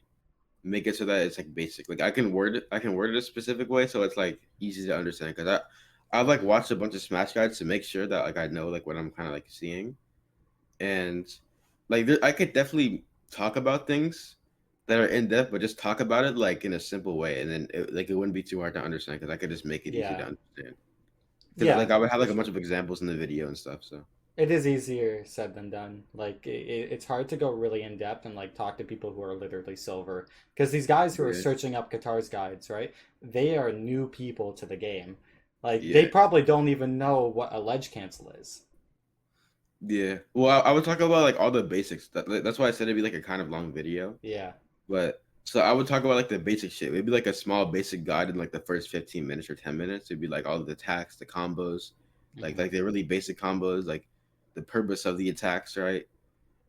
make it so that it's like basic. Like I can word it a specific way so it's like easy to understand because I've like watched a bunch of Smash guides to make sure that like I know like what I'm kind of like seeing and like I could definitely talk about things that are in depth, but just talk about it like in a simple way, and then like it wouldn't be too hard to understand because I could just make it easy to Yeah. understand. Because Yeah, like I would have for like a bunch sure. of examples in the video and stuff. So It is easier said than done. Like it's hard to go really in depth and like talk to people who are literally silver because these guys who are yeah, searching up guitars guides, right? They are new people to the game. Like they yeah, probably don't even know what a ledge cancel is. yeah. Well, I would talk about like all the basics. That's why I said it'd be like a kind of long video. Yeah. But so I would talk about like the basic shit. Maybe like a small basic guide in like the first 15 minutes or 10 minutes. It'd be like all of the attacks, the combos, Hmm. like the really basic combos, like the purpose of the attacks, right?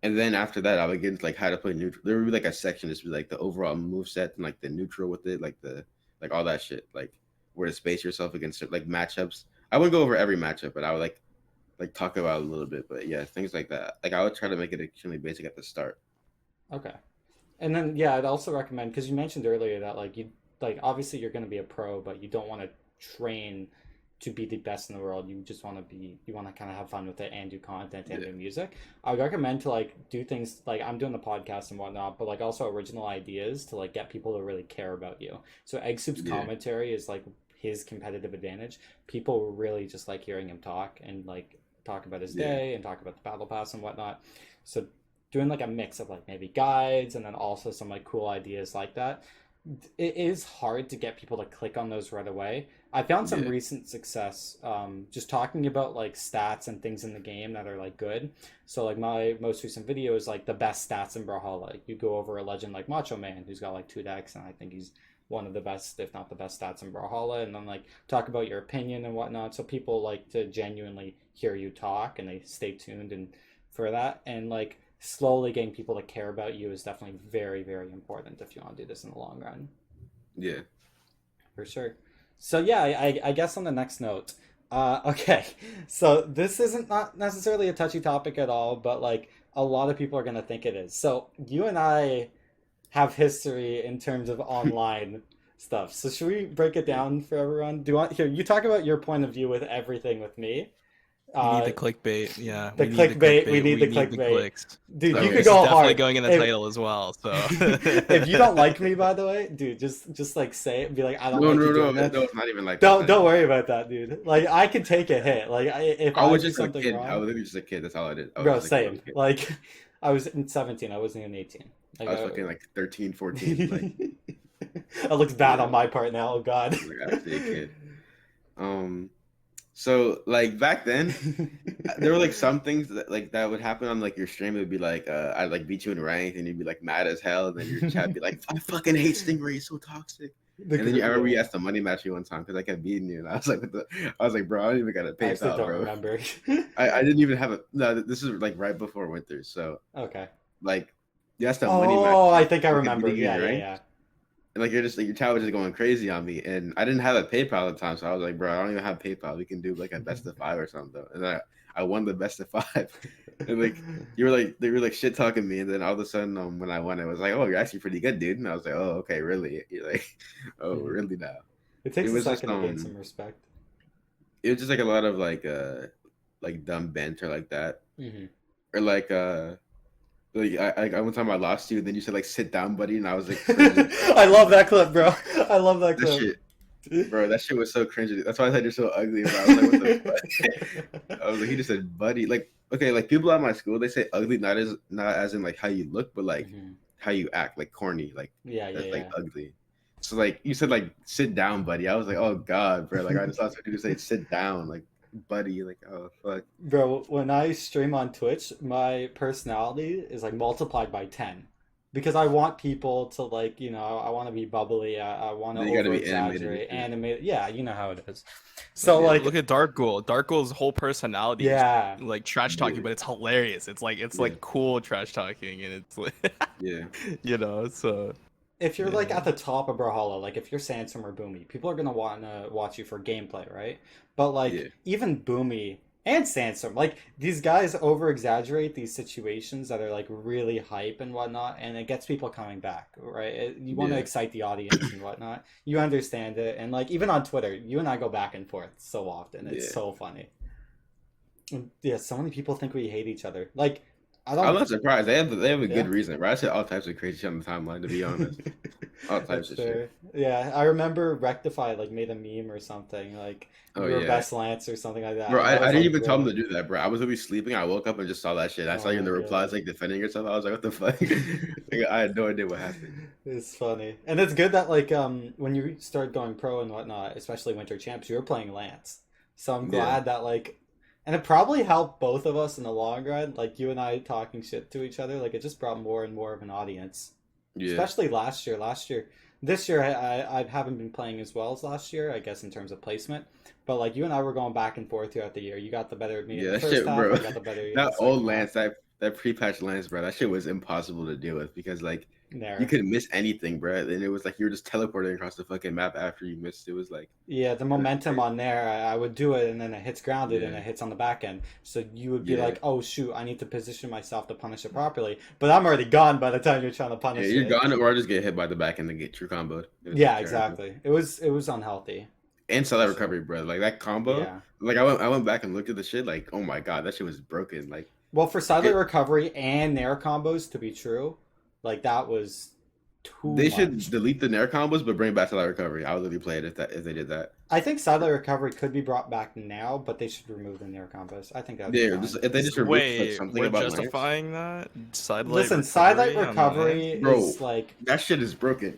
And then after that, I would get into like how to play neutral. There would be like a section just be like the overall move set and like the neutral with it, like the like all that shit, like where to space yourself against like matchups. I wouldn't go over every matchup, but I would like talk about it a little bit. But yeah, things like that. Like I would try to make it extremely basic at the start. Okay. And then yeah, I'd also recommend because you mentioned earlier that like you like obviously you're going to be a pro, but you don't want to train to be the best in the world. You just want to you want to kind of have fun with it and do content and Yeah. do music. I would recommend to like do things like I'm doing the podcast and whatnot, but like also original ideas to like get people to really care about you. So Egg Soup's Yeah. commentary is like his competitive advantage. People really just like hearing him talk and like talk about his Yeah. day and talk about the battle pass and whatnot. So doing like a mix of like maybe guides and then also some like cool ideas like that. It is hard to get people to click on those right away. I found some Yeah. recent success just talking about like stats and things in the game that are like good. So like my most recent video is like the best stats in Brawlhalla. Like you go over a legend like Macho Man who's got like 2 decks and I think he's one of the best, if not the best stats in Brawlhalla, and then like talk about your opinion and whatnot. So people like to genuinely hear you talk and they stay tuned and for that. And like slowly getting people to care about you is definitely very, very important if you want to do this in the long run. Yeah. For sure. So yeah, I guess on the next note, okay, so this isn't not necessarily a touchy topic at all, but like a lot of people are gonna think it is. So you and I have history in terms of online stuff. So should we break it Yeah. down for everyone? Do you want here? You talk about your point of view with everything with me. We need Uh, the clickbait. Yeah, the we need the clickbait. We clickbait. need We the need the clickbait. clicks. Dude, So you could This is go definitely hard. going in the If, title as well. So if you don't like me, by the way, dude, just like say it. Be like, I don't No, like no, you no, doing that. no. It's not even like that. It's Don't not don't even like worry about that, dude. Like I can take a hit. Like if I I was do just a something kid. I wrong, was literally just a kid. That's all I did. I was bro, just like a little same. kid. Like I was in 17. I wasn't even 18. Like I was fucking like 13, 14. Like, that looks bad yeah, on my part now. Oh God. I was like actually a kid. So like back then, there were like some things that would happen on like your stream. It would be like I'd like beat you in ranked, and you'd be like mad as hell, and then your chat would be like, I fucking hate Stingray, he's so toxic. And then I remember you asked to money match me one time because I kept beating you, and I was like, I was like, bro, I don't even got a I actually PayPal, don't bro. remember. I didn't even have a. No, this is like right before winter, so Okay. like you asked to money match Oh, I me, think I like, remember. beating you Yeah, in yeah, ranked. yeah. And like you're just like your chat was just going crazy on me, and I didn't have a PayPal at the time, so I was like, bro, I don't even have PayPal. We can do like a best of 5 or something. And then I won the best of 5, and like they were like shit talking me, and then all of a sudden when I won, it was like, oh, you're actually pretty good, dude. And I was like, oh, okay, really? You're like, oh, really now? It It takes a was just second to gain some respect. it was just like a lot of like dumb banter like that, Hmm. or like I one time I lost you, and then you said like sit down, buddy, and I was like cringing. I love that clip, bro. I love that That clip. shit, bro, that shit was so cringy. That's why I said you're so ugly. Bro. I was like, what the fuck? I was like, he just said, buddy. Like, okay, like people at my school, they say ugly not as in like how you look, but like Mhm. how you act, like corny, like Yeah, yeah, that's like yeah. ugly. So like you said like sit down, buddy. I was like, oh god, bro. Like I just thought you to say sit down, like buddy. Like oh fuck. Bro, when I stream on Twitch, my personality is like multiplied by 10. Because I want people to like, I want to be bubbly, I want to Then you gotta over be animated and exaggerate, shit. animate. Yeah, you know how it is. So Yeah, like, look at Dark Ghoul. Dark Ghoul's whole personality yeah. is like trash talking, Yeah. but it's hilarious. It's Yeah. like cool trash talking, and it's like Yeah. so If you're like yeah. at the top of Brawlhalla, like if you're Sansom or Boomy, people are gonna want to watch you for gameplay, right? But like Yeah. even Boomy and Sansom, like these guys over exaggerate these situations that are like really hype and whatnot, and it gets people coming back, right? You want to Yeah. excite the audience and whatnot. You understand it, and like even on Twitter, you and I go back and forth so often. It's Yeah. so funny. And, yeah, so many people think we hate each other. Like I I'm don't. not surprised. They have a Yeah. good reason, right? I said all types of crazy shit on the timeline, to be honest. All types That's of fair. shit. Yeah, I remember Rectify like made a meme or something like Oh your yeah. best Lance or something like that. Bro, And I I was didn't like, even tell him bro, to do that, bro. I was literally sleeping. I woke up and just saw that shit. I saw oh you in my the replies God. like defending yourself. I was like, what the fuck? Like, I had no idea what happened. It's funny. And it's good that like when you start going pro and whatnot, especially Winter Champs, you were playing Lance. So I'm Yeah. glad that like and it probably helped both of us in the long run, like you and I talking shit to each other, like it just brought more and more of an audience. Yeah. Especially last year. This year I haven't been playing as well as last year, I guess in terms of placement. But like you and I were going back and forth throughout the year. You got the better of me in Yeah, the that first shit, half, bro. I got the better of you in the That old second half. Lance, that pre-patch Lance, bro. That shit was impossible to deal with because like you There. couldn't miss anything, bro. And it was like you were just teleporting across the fucking map after you missed. It was like Yeah, the it was momentum crazy. on there, I would do it and then it hits grounded and Yeah. it hits on the back end. So you would be Yeah. like, oh shoot, I need to position myself to punish it properly. But I'm already gone by the time you're trying to Yeah, punish you're it. gone or I just get hit by the back end and get true comboed. It was Yeah, terrible. exactly. It was unhealthy. and Satellite For sure. Recovery, bro. Like that combo. Yeah. Like I went back and looked at the shit. Like, oh my god, that shit was broken. Like Well, for Satellite it, Recovery and Nair combos to be true, like that was too they should much. delete the Nair combos, but bring back Satellite Recovery. I would literally play it if they did that. I think Satellite Recovery could be brought back now, but they should remove the Nair combos. I think that would be Yeah, fine. if they just removed like Wait, something we're about Lance, justifying that sidelight Listen, Sidelight recovery on Lance? Recovery bro, is like that shit is broken.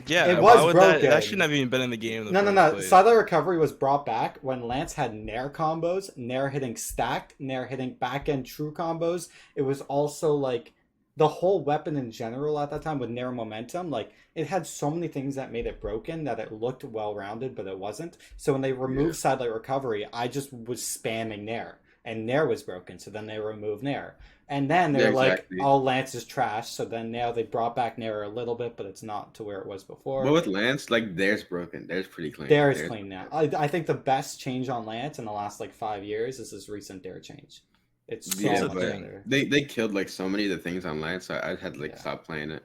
Yeah, it why was would that broken. shouldn't have even been in the game in the No, no, first no. place. Sidelight Recovery was brought back when Lance had Nair combos, Nair hitting stacked, Nair hitting back end true combos. It was also like the whole weapon in general at that time with Nair momentum. Like it had so many things that made it broken that it looked well rounded, but it wasn't. So when they removed Sidelight Recovery, I just was spamming Nair, and Nair was broken. So then they removed Nair. And then they're Yeah, like, exactly. "Oh, Lance is trash." So then now they brought back Nair a little bit, but it's not to where it was before. But with Lance, like theirs broken. Theirs pretty clean. Dare is Theirs clean now. broken. I think the best change on Lance in the last like 5 years is this recent Dare change. It's so Yeah, the much but thing. better. they killed like so many of the things on Lance. So I had to like Yeah. stop playing it.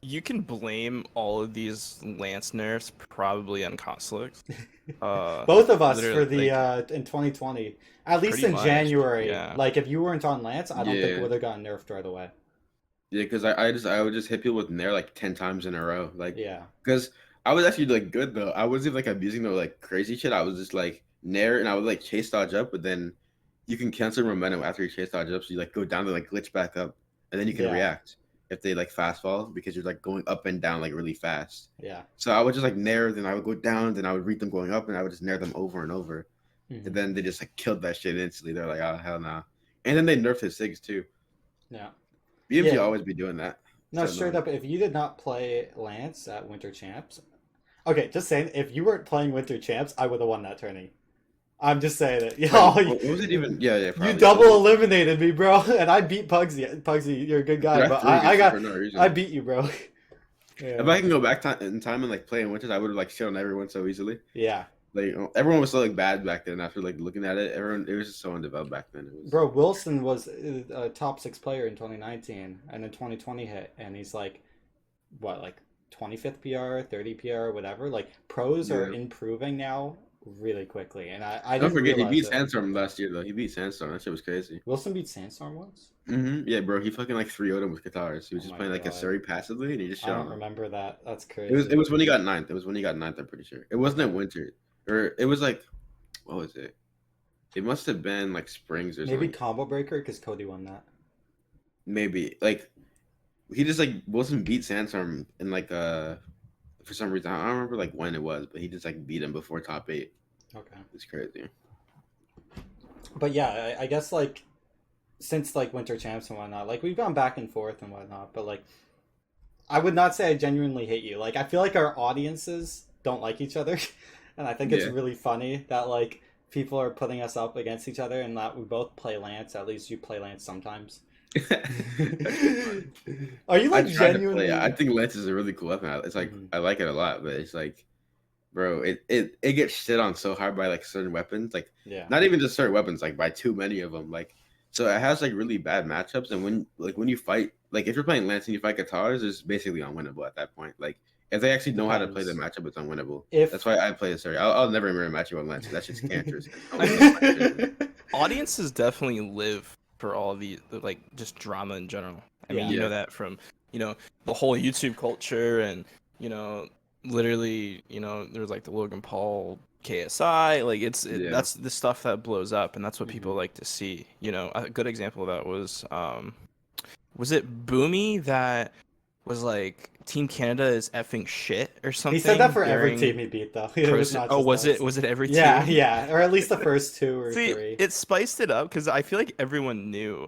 You can blame all of these Lance nerfs probably on Koslik. Both of us literally, for the like, in 2020, at least pretty in much, January. yeah. Like if you weren't on Lance, I don't think Yeah. it would have gotten nerfed right away. Yeah, because I would just hit people with Nair like 10 times in a row. Like, Yeah, because I was actually like good though. I wasn't like abusing the like crazy shit. I was just like Nair and I would like chase dodge up, but then you can cancel momentum after you chase dodge up. So you like go down to like glitch back up, and then you can Yeah. react if they like fast fall because you're like going up and down like really fast. yeah. So I would just like Nair, then I would go down, then I would read them going up, and I would just Nair them over and over. Mhm. And then they just like killed that shit instantly. They're like, oh hell no. And then they nerfed his SIGs too. Yeah. BMG Yeah. always be doing that. No, So straight up, if you did not play Lance at Winter Champs, okay, just saying, if you weren't playing Winter Champs, I would have won that tourney. I'm just saying that. What was it even? Yeah, You probably. double eliminated me, bro, and I beat Pugsy. Pugsy, you're a good guy, Dude, but threw I against you got, for no reason. I beat you, bro. If Yeah, I can go back in time and like play in winters, I would have like shit on everyone so easily. yeah, Like everyone was so like bad back then. After like looking at it, everyone it was just so undeveloped back then. It was bro. Wilson was a top 6 player in 2019, and then 2020 hit, and he's like, what, like 25th PR, 30 PR, whatever. Like pros are Yeah. improving now really quickly, and I Don't didn't forget he realize beat it. Sandstorm last year though. He beat Sandstorm. That shit was crazy. Wilson beat Sandstorm once. Yeah, bro. He fucking like 3-0'd him with guitars. He was Oh just my playing like a God. Surrey passively, and he just I shot don't him. remember that. That's It crazy. was when he got ninth. It was when he got ninth. I'm pretty sure. It wasn't in winter, or it was like, what was it? It must have been like springs or Maybe something. combo breaker because Cody won that. Maybe like he just like Wilson beat Sandstorm in like for some reason I don't remember like when it was, but he just like beat him before top 8. Okay. It's crazy. But yeah, I guess like since like Winter Champs and whatnot, like we've gone back and forth and whatnot, but like I would not say I genuinely hate you. Like I feel like our audiences don't like each other, and I think it's Yeah. really funny that like people are putting us up against each other and that we both play Lance. At least you play Lance sometimes. Are you like I tried to genuinely? play it. I think Lance is a really cool weapon. It's like Mhm. I like it a lot, but it's like, bro, it gets shit on so hard by like certain weapons, like Yeah. not even just certain weapons, like by too many of them, like so it has like really bad matchups. And when you fight, like if you're playing Lance and you fight guitars, it's basically unwinnable at that point. Like if they actually know how to play the Depends. matchup, it's unwinnable. If That's why I play it. Sorry, I'll never mirror match you on Lance. That's just cancerous. Audiences definitely live for all the like just drama in general. I mean, Yeah. you know Yeah. that from the whole YouTube culture and literally there's like the Logan Paul KSI, like Yeah. that's the stuff that blows up, and that's what people like to see. A good example of that was it Boomy that was like Team Canada is effing shit or something. he said that for every during team he beat, though. It was not Oh, just us. was it every team? Yeah, yeah, or at least the first 2 or See, 3. it spiced it up because I feel like everyone knew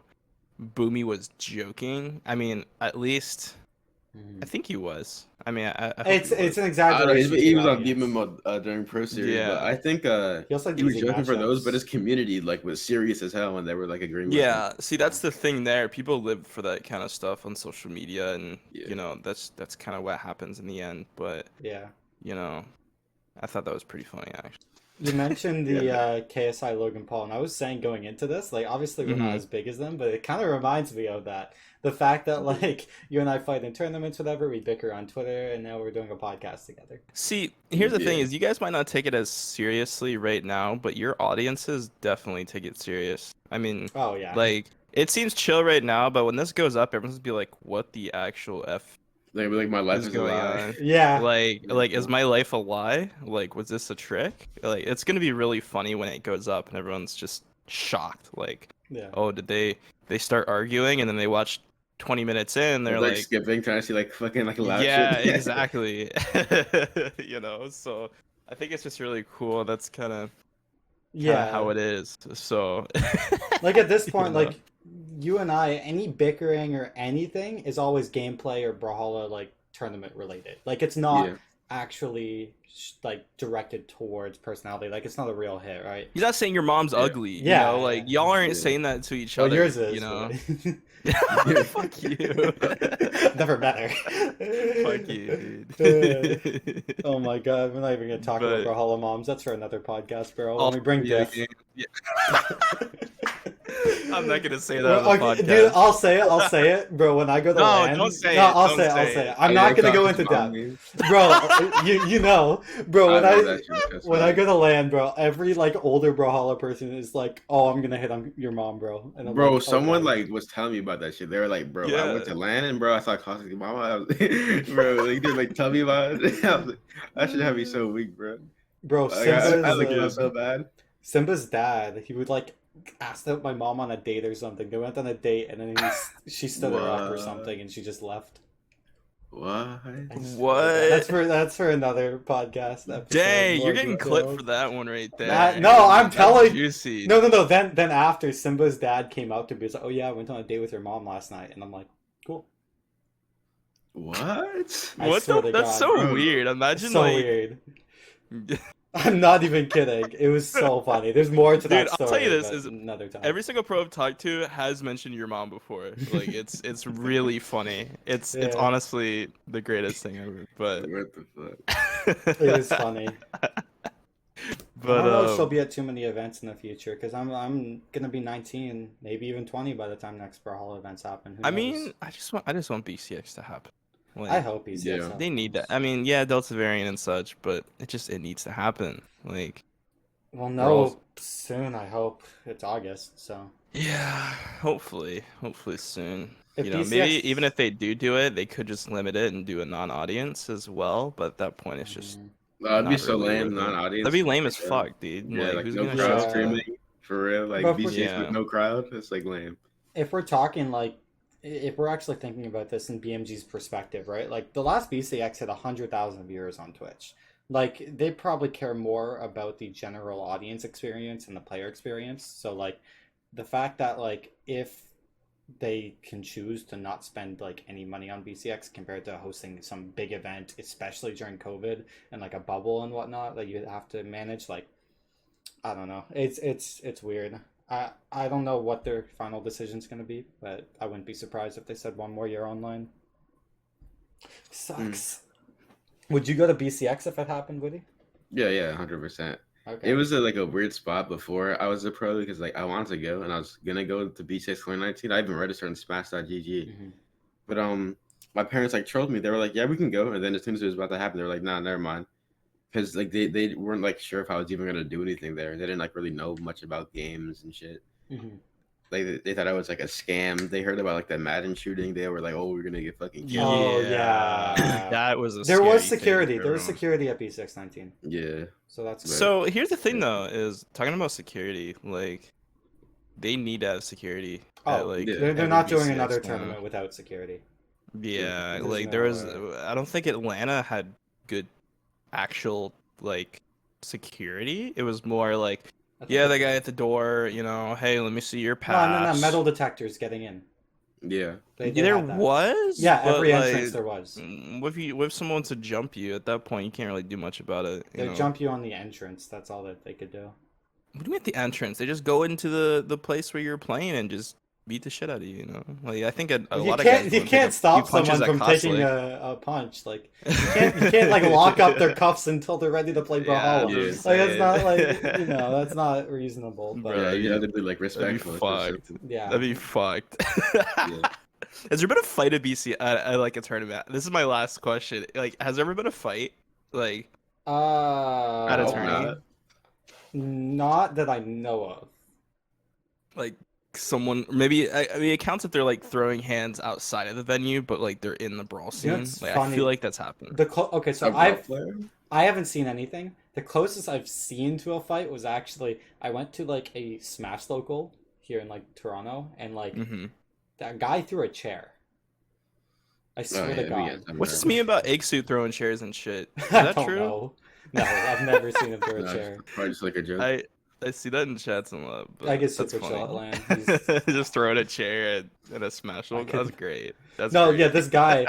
Boomy was joking. I mean, at least I think he was. I mean, I hope It's he was. it's an I don't know. exaggeration. He to was your on demon audience. mode during Pro Series, Yeah. but I think He also had he was easy joking for those, but his matchups. community like was serious as hell when they were like agreeing with him. Yeah, see, that's the thing there. People live for that kind of stuff on social media, and Yeah. that's kind of what happens in the end. But Yeah. I thought that was pretty funny actually. You mentioned the Yeah. KSI Logan Paul, and I was saying going into this, like obviously we're not Hmm. as big as them, but it kind of reminds me of that. The fact that like you and I fight in tournaments, whatever, we bicker on Twitter, and now we're doing a podcast together. See, here's the thing: Yeah. is you guys might not take it as seriously right now, but your audiences definitely take it serious. I mean, Oh yeah, like it seems chill right now, but when this goes up, everyone's gonna be like, "What the actual f Like my life is is a going lie. on? yeah, Like, is my life a lie? Like, was this a trick? Like, it's gonna be really funny when it goes up and everyone's just shocked. Like, yeah. oh, did they start arguing and then they watch 20 minutes in, Or they're like like, skipping, trying to see like fucking like loud shit. yeah, exactly. You know, so I think it's just really cool. That's kind of how Yeah, it is. So, like at this you point, know. like you and I, any bickering or anything is always gameplay or Brawlhalla like tournament related. Like it's not Yeah. actually like directed towards personality. Like it's not a real hit, right? He's not saying your mom's Yeah. ugly, you know, Yeah, like yeah. y'all aren't Yeah. saying that to each Well, other, yours you is, know. but Fuck you. never met her. Fuck you, Uh, dude. oh my god, we're not even gonna talk about But Brawlhalla moms. That's for another podcast, bro. When all we bring video Diff. games. Yeah. I'm not gonna say that on Well, the okay, dude, podcast. I'll say it. I'll say it, bro. When I go to No, don't LAN, say no, it. I'll Don't say it. I'll say say it. it. I'm I not gotta gonna talk go his into mom depth, means. bro. You know, bro. I When love that shit. That's when I funny. go to LAN, bro, every like older Brawlhalla person is like, "Oh, I'm gonna hit on your mom, bro," and I'm Bro, like, someone "Okay." like was telling me about that shit. They were like, "Bro, I went Yeah. to LAN and bro, I saw Cosmic Mama." I was, bro, like, dude, like, tell me about it. I was like, that should have me so weak, bro. Bro, Like, I Super like felt good. so bad. Simba's dad, he would like ask out my mom on a date or something. They went on a date, and then she stood her up or What? something, and she just left. What? I swear to God. What? That's for another podcast episode. Dang, you're More getting clipped for details. that one right That there. no, I'm That's telling. juicy. No. Then after Simba's dad came out to me, he's like, "Oh yeah, I went on a date with your mom last night," and I'm like, "Cool." What? I What swear the? to That's God, so Bro, weird. it's Imagine so like, weird. I'm not even kidding. It was so funny. There's more to dude, that I'll tell you story, this but is another time. every single pro I've talked to has mentioned your mom before. Like it's really funny. It's Yeah, honestly the greatest thing ever. But what the fuck? it was funny. I but don't know if she'll be at too many events in the future because I'm gonna be 19, maybe even 20 by the time next Brawlhalla events happen. Who I knows? mean, I just want BCX to happen. I Like hope he's Yeah. they need that. I mean, yeah, Delta variant and such, but it needs to happen. Like We'll we're all know soon. I hope it's August. So yeah, hopefully soon. if You know, maybe even BCX, if they do it, they could just limit it and do a non-audience as well. But at that point, it's just Mhm. That'd be not so really lame, worth it. That'd non-audience. be lame as Like, fuck, dude. yeah, Like, like who's no gonna crowd show up to Yeah, that? streaming for real. Like but BCS with Yeah. no crowd. It's like lame. if we're talking like if we're actually thinking about this in BMG's perspective, right? Like the last BCX had 100,000 viewers on Twitch. Like they probably care more about the general audience experience and the player experience. So like the fact that like if they can choose to not spend like any money on BCX compared to hosting some big event, especially during COVID and like a bubble and whatnot that you have to manage, like I don't know. It's weird. I don't know what their final decision's gonna be, but I wouldn't be surprised if they said one more year online. Mm. Sucks. Would you go to BCX if it happened, Woody? Yeah, 100%. It Okay. was like a weird spot before I was a pro because like I wanted to go and I was gonna go to B6 2019. I even registered on Smash.gg. Hmm. But my parents like trolled me. They were like, "Yeah, we can go." And then as soon as it was about to happen, they were like, "Nah, never mind." Because like they weren't like sure if I was even gonna do anything there. They didn't like really know much about games and shit. Hmm. Like they thought I was like a scam. They heard about like the Madden shooting. They were like, "Oh, we're gonna get fucking killed." Oh Yeah, yeah. that was a There was scary thing security. for There was everyone. security at B619. Yeah, So that's good. but So here's the thing, yeah, though, is talking about security. Like, they need to have security at Oh, like yeah, they're every not doing BCX another now. tournament without security. Yeah, There's like there no was. way. I don't think Atlanta had good actual like security. It was more like, I think yeah, the it guy did. at the door. You know, hey, let me see your No. pass. Metal detectors getting in. yeah. They There had that. was, Yeah, but every entrance like, there was. if someone to jump you at that point, you can't really do much about it. You They know. jump you on the entrance. That's all that they could do. What do you mean at the entrance? They just go into the place where you're playing and just beat the shit out of you. You know, like I think a You lot of guys can't wouldn't take a few stop punches someone at from taking Costly. a punch. Like you can't like lock up their cuffs until they're ready to play Yeah, Brawlhalla. Yeah. that's Like what that's not like I'm saying. that's not reasonable. But Bro, Yeah, you have to be like that'd be respectful or fucked. something. yeah, That'd be fucked. Yeah. Has there been a fight at BC at like a tournament? This is my last question. Like, has there ever been a fight like at a hope tourney? not. not that I know of. Like someone maybe I mean it counts if they're like throwing hands outside of the venue, but like they're in the brawl You know, scene. it's Like I funny. feel like that's happened. Okay, so A brawl player? I haven't seen anything. The closest I've seen to a fight was actually I went to like a Smash local here in like Toronto, and like Hmm. that guy threw a chair. I Oh, swear yeah, to we God. got some What's of this that. meme about Eggsue throwing chairs and shit? Is I that don't true? know. No, I've never seen him throw a No, chair. it's probably just like a joke. I see that in chats a lot, I but guess that's Super Chill funny. Outland. He's Just throwing a chair at a Smash I Ult. could- That's great. That's no, great. yeah, this guy.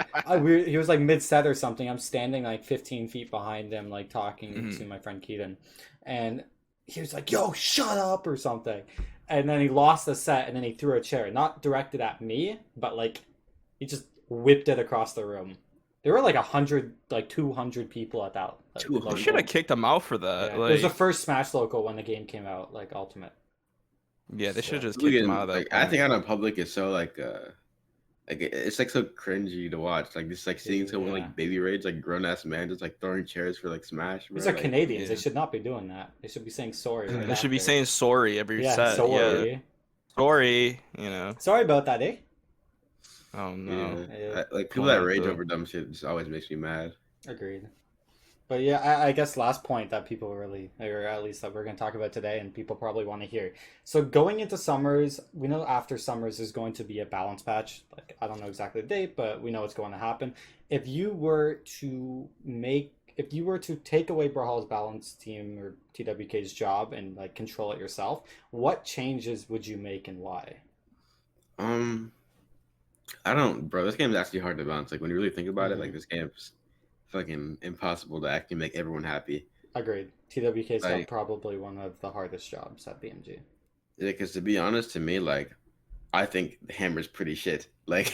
He was like mid set or something. I'm standing like 15 feet behind him, like talking Mhm. to my friend Keaton, and he was like, "Yo, shut up" or something. And then he lost the set, and then he threw a chair, not directed at me, but like he just whipped it across the room. There were like 100, like 200 people at that. Like, 200? You should have kicked him out for that. Yeah, it was the Like, first Smash local when the game came out, like Ultimate. yeah, they should have So- just kicked him out Again, of that like I point. think out in public is so like it's like so cringy to watch. Like just like seeing someone Yeah. like baby rage, like grown ass man just like throwing chairs for like Smash. These bro, are like, Canadians. They yeah. should not be doing that. They should be saying sorry. Right They should be after. saying sorry every yeah, set. sorry. Yeah, sorry. You know. Sorry about that, eh? Oh no. Yeah. Yeah. Like people Pulling that out rage the- over dumb shit just always makes me mad. Agreed. But yeah, I guess last point that people really, or at least that we're going to talk about today, and people probably want to hear. So going into summers, we know after summers is going to be a balance patch. Like I don't know exactly the date, but we know it's going to happen. If you were to take away Brawlhalla's balance team or TWK's job and like control it yourself, what changes would you make and why? I don't, bro. This game is actually hard to balance. Like when you really think about it, Mhm. like this game's fucking impossible to actually make everyone happy. Agreed. TWK's got Like- probably one of the hardest jobs at BMG. Yeah, because to be honest, to me, like I think the Hammer's pretty shit. Like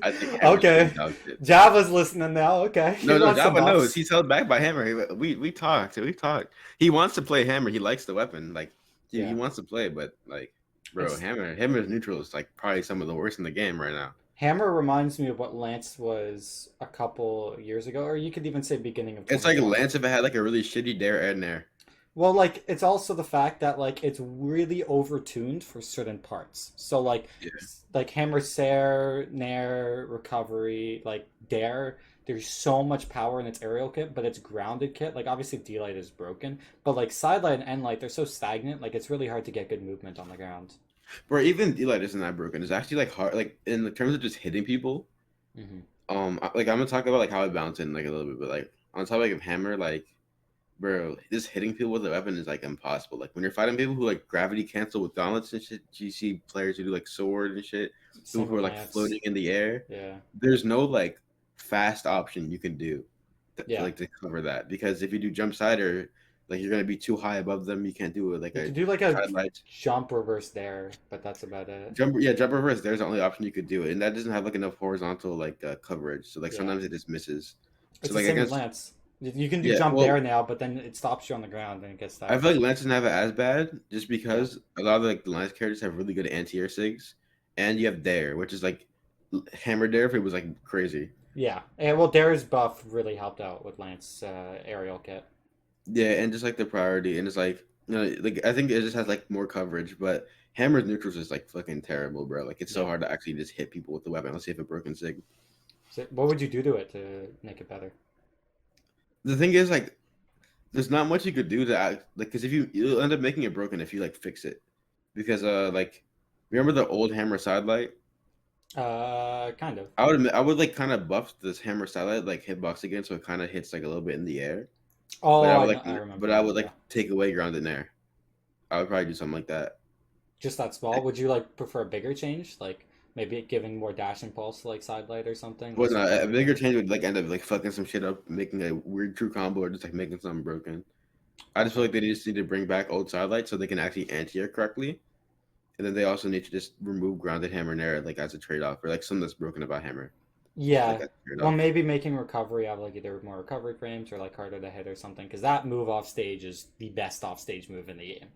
I think Hammer's Okay. pretty dog shit. Java's listening now. Okay. He No, wants some Java knows. buffs. He's held back by Hammer. We talked. We talked. He wants to play Hammer. He likes the weapon. Like he Yeah. wants to play, but like, bro, It's- Hammer's neutral is like probably some of the worst in the game right now. Hammer reminds me of what Lance was a couple years ago, or you could even say beginning of. It's like 2020. Lance if it had like a really shitty dare and nair. Well, like it's also the fact that like it's really overtuned for certain parts. So like Yeah. like Hammer Sair, Nair, Recovery, like Dare, there's so much power in its aerial kit, but its grounded kit, like obviously D-Light is broken, but like Sidelight and End-Light, they're so stagnant, like it's really hard to get good movement on the ground. Bro, even D-Light isn't that broken. It's actually like hard. Like in the terms of just hitting people. Hmm. Like I'm gonna talk about like how it bounced in like a little bit, but like on top of Hammer, like, bro, just hitting people with a weapon is like impossible. Like when you're fighting people who like gravity cancel with gauntlets and shit, GC players who do like sword and shit, people who are like floating in the air. Yeah. There's no like fast option you can do Yeah. like to cover that, because if you do jump side or like you're gonna be too high above them, you can't do it. Like You a could do like a sideline jump reverse there, but that's about it. jump reverse. There's the only option you could do it, and that doesn't have like enough horizontal like coverage. So like Yeah. sometimes it just misses. It's So the like same with against, Lance. You can do Yeah, jump well- there now, but then it stops you on the ground and it gets that. I feel like Lance doesn't have it as bad just because a lot of like the Lance characters have really good anti-air sigs, and you have Dare, which is like Hammer Dare if it was like crazy. Yeah, and well, Dare's buff really helped out with Lance aerial kit. Yeah, and just like the priority, and it's like, you know, like I think it just has like more coverage, but Hammer's neutrals is like fucking terrible, bro. Like it's so Yeah. hard to actually just hit people with the weapon unless you have a broken sig. So what would you do to it to make it better? The thing is, like, there's not much you could do to act, like, because if you'll end up making it broken if you like fix it, because like, remember the old Hammer sidelight? Kind of. I would like kind of buff this Hammer sidelight like hitbox again, so it kind of hits like a little bit in the air. Oh, But I would I, like, I remember. but I that, would like yeah. take away ground in there. I would probably do something like that. Just that small. Would you like prefer a bigger change, like maybe giving more dash impulse to like sidelight or something? Well, no, a bigger change would like end up like fucking some shit up, making a weird true combo, or just like making something broken. I just feel like they just need to bring back old sidelight so they can actually anti-air correctly. and then they also need to just remove grounded hammer nair like as a trade off, or like something that's broken about hammer, just like Yeah. as a trade Well, off. maybe making recovery out of like either more recovery frames or like harder to hit or something, because that move off stage is the best off stage move in the game.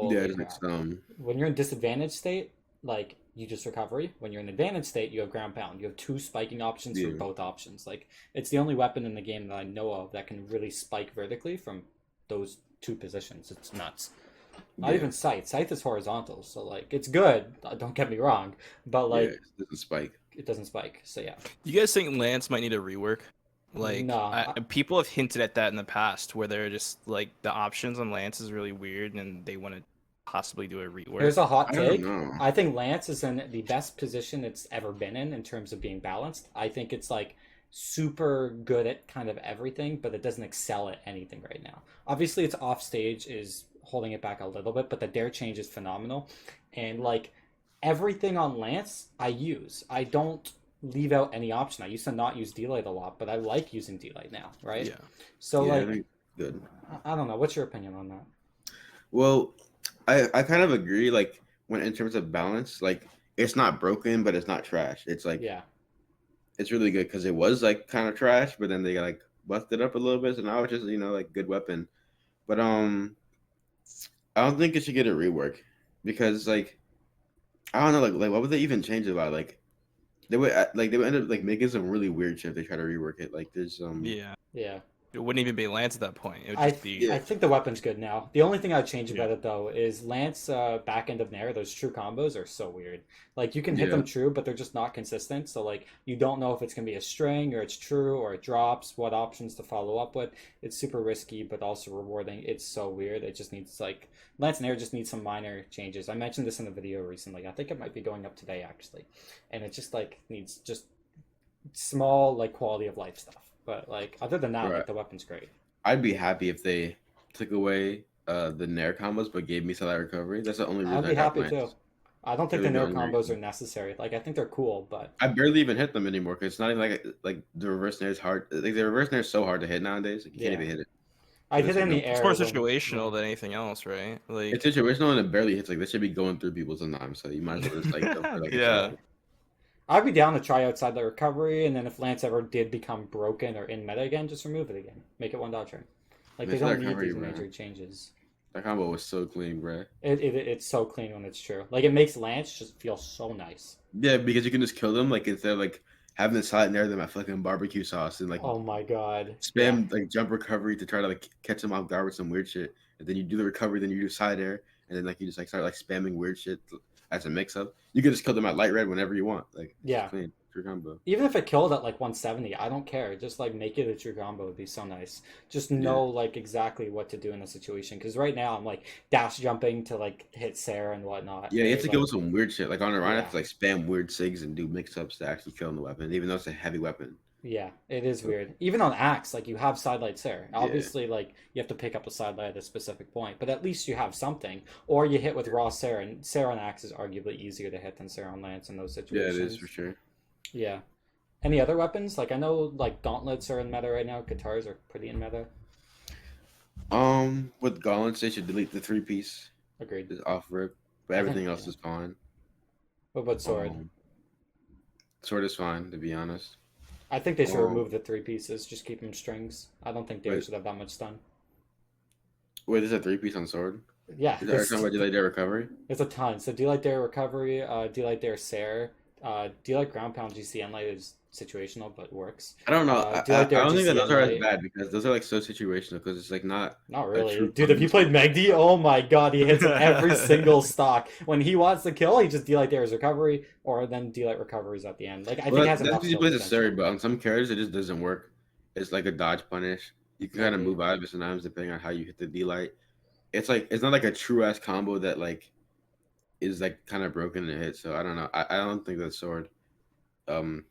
Yeah, Holy it's like crap. some. When you're in disadvantaged state, like you just recovery. When you're in advantage state, you have ground pound. You have two spiking options for Yeah, both options. Like it's the only weapon in the game that I know of that can really spike vertically from those two positions. It's nuts. Not yeah, even sight. Sight is horizontal, so like it's good. Don't get me wrong, but yeah. like It's a spike. it doesn't spike. So yeah, You guys think Lance might need a rework? Like, nah. people have hinted at that in the past, where they're just like the options on Lance is really weird, and they want to possibly do a rework. Here's a hot I don't take. know. I think Lance is in the best position it's ever been in terms of being balanced. I think it's like super good at kind of everything, but it doesn't excel at anything right now. Obviously, its off stage is holding it back a little bit, but the dare change is phenomenal. And like everything on Lance, I use. I don't leave out any option. I used to not use D-Light a lot, but I like using D-Light now, right? Yeah. So Yeah, I like, think good. I don't know. What's your opinion on that? Well, I kind of agree. Like when in terms of balance, like it's not broken, but it's not trash. It's like Yeah, it's really good because it was like kind of trash, but then they like busted up a little bit, so now it's just like good weapon. But I don't think it should get a rework because like I don't know like what would they even change about like they would end up like making some really weird shit if they try to rework it. Like there's Yeah. yeah. It wouldn't even be Lance at that point. It would I just th- be. yeah I think the weapon's good now. The only thing I'd change Yeah. about it though is Lance back end of Nair. Those true combos are so weird. Like you can hit yeah them true, but they're just not consistent. So like you don't know if it's gonna be a string or it's true or it drops. What options to follow up with? It's super risky, but also rewarding. It's so weird. It just needs like Lance Nair just needs some minor changes. I mentioned this in a video recently. I think it might be going up today actually, and it just like needs just small like quality of life stuff. But like other than that, right. like the weapon's great. I'd be happy if they took away the Nair combos but gave me Satellite Recovery. That's the only I'd reason I be got happy too. Lance. I don't think the Really the no only combos are reason. necessary. Like I think they're cool, but I barely even hit them anymore because it's not even like the reverse Nair is hard. Like the reverse Nair is so hard to hit nowadays. Like, you can't yeah, even hit it. I'd But hit it's it like in no, the It's more air when situational than anything else, right? it's Like. situational and it barely hits. Like this should be going through people sometimes. So you might as well just like go for like a Yeah. second. I'd be down to try outside the recovery, and then if Lance ever did become broken or in meta again, just remove it again. Make it one dot turn. Like they Miss that don't need recovery, these bro. major changes. That combo was so clean, bro. It's so clean when it's true. Like it makes Lance just feel so nice. Yeah, because you can just kill them like instead of like having the silent Nair them at fucking barbecue sauce and like Oh my god. Yeah. spam like jump recovery to try to like catch them off guard with some weird shit, and then you do the recovery, then you do side air, and then like you just like start like spamming weird shit as a mix up. You can just kill them at light red whenever you want. Like it's just Yeah. clean, true combo. Even if it killed at like 170, I don't care. Just like make it a true combo would be so nice. Just Yeah, know like exactly what to do in a situation. Because right now I'm like dash jumping to like hit Sarah and whatnot. yeah. You have Or to kill like with some weird shit. Like on a run, I yeah, have to like spam weird sigs and do mix ups to actually kill the weapon, even though it's a heavy weapon. yeah, it is So weird. Even on Axe, like you have sidelight Sarah. yeah, Obviously, like you have to pick up the sidelight at a specific point, but at least you have something. Or you hit with raw Sarah, and Sarah on Axe is arguably easier to hit than Sarah on Lance in those yeah, it is for situations. sure. Yeah. Any other weapons? Like I know like gauntlets are in meta right now. Guitars are pretty in meta. With gauntlets, they should delete the three piece, Agreed. just off rip, but I think everything else yeah. is fine. What about sword? Um, Sword is fine to be honest. I think they should Um, remove the three pieces. Just keep them strings. I don't think Dare wait, should have that much stun. wait, there's a three piece on sword. Yeah, Are you talking about delay their recovery? there's a ton. So D-Light Dare Recovery, D-Light Dare Sair, D-Light Ground Pound GC Light is situational but works. I don't know. D-Light I Dare don't think that GC those are as Light, bad because those are like so situational because it's like not not a really. true Dude, if you played Megdi, oh my god, he hits every single stock. When he wants to kill, he just D-Light Dares Recovery, or then D-Light Recoveries at the end. Like, I think Well, it has that's enough because he skill plays a potential. Surrey, but on some characters it just doesn't work. It's like a dodge punish. You can kind of Maybe. move out of it sometimes depending on how you hit the D light. It's like it's not like a true ass combo that like is like kind of broken in a hit. So I don't know. I don't think that sword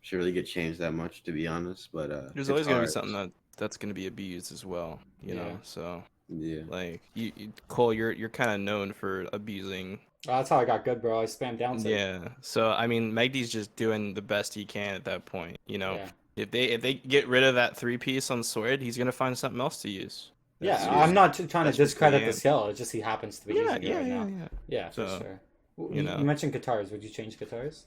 should really get changed that much to be honest. But There's it's always gonna be hard. something that's gonna be abused as well, you Yeah. know. So Yeah. like Cole, you're kind of known for abusing. That's how I got good, bro. I spam down sig. Yeah. So I mean, Magdi's just doing the best he can at that point. You know, Yeah. if they get rid of that three piece on sword, he's gonna find something else to use. Yeah, That's Yeah. I'm just not trying to that's just the discredit the end. skill. It's just he happens to be Yeah, using it yeah, right yeah, now. yeah. Yeah, for So sure. You You know, mentioned guitars. Would you change guitars?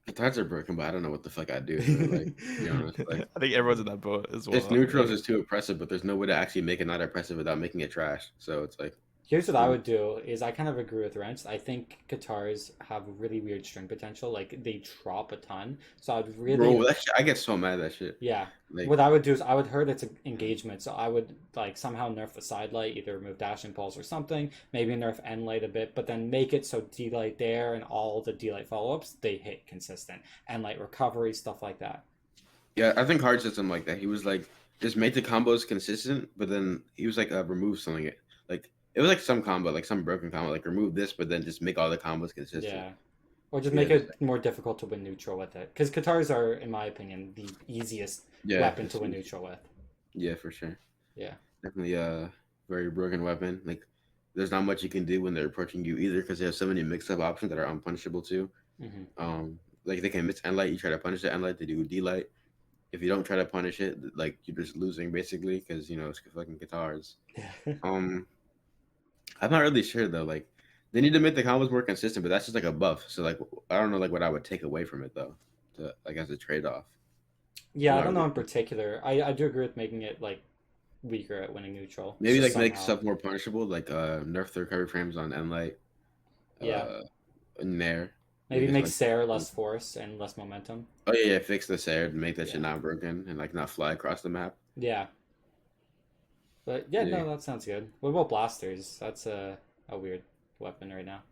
The cards are broken, but I don't know what the fuck I do. So like, to be honest, like I think everyone's in that boat as its well. neutrals is too oppressive, but there's no way to actually make it not oppressive without making it trash. So it's like, Here's what I you know, would do is I kind of agree with Wrench. I think guitars have really weird string potential. Like they drop a ton. So I'd bro, really that shit, I get so mad at that shit. yeah. Like, What I would do is I would hurt its engagement. So I would like somehow nerf the side light, either remove dash impulse or something, maybe nerf end light a bit, but then make it so D light there and all the D light follow ups they hit consistent. And like recovery, stuff like that. yeah, I think Hard system like that. He was like, just make the combos consistent, but then he was like, remove something. Like it was like some combo, like some broken combo, like remove this, but then just make all the combos consistent. Yeah. Or just Yeah, make it more difficult to win neutral with it. Because guitars are, in my opinion, the easiest yeah, weapon to win neutral with. yeah, for sure. Yeah. Definitely a very broken weapon. Like, there's not much you can do when they're approaching you either, because they have so many mix-up options that are unpunishable too. Hmm. Like they can miss end light. You try to punish the end light, they do D light. If you don't try to punish it, like you're just losing basically, because it's fucking guitars. Um, I'm not really sure though. Like, they need to make the combos more consistent, but that's just like a buff. So like, I don't know like what I would take away from it though, to like as a trade off. I'm Yeah, I not don't know really in particular. I do agree with making it like weaker at winning neutral. maybe Just like make somehow. stuff more punishable, like nerf the recovery frames on end light, Yeah. uh, Nair. Maybe Make it make like Sarah less force and less momentum. oh yeah, fix the Sair, make that shit Yeah. not broken and like not fly across the map. Yeah. But yeah, Yeah. no, that sounds good. What about blasters? That's a weird weapon right now.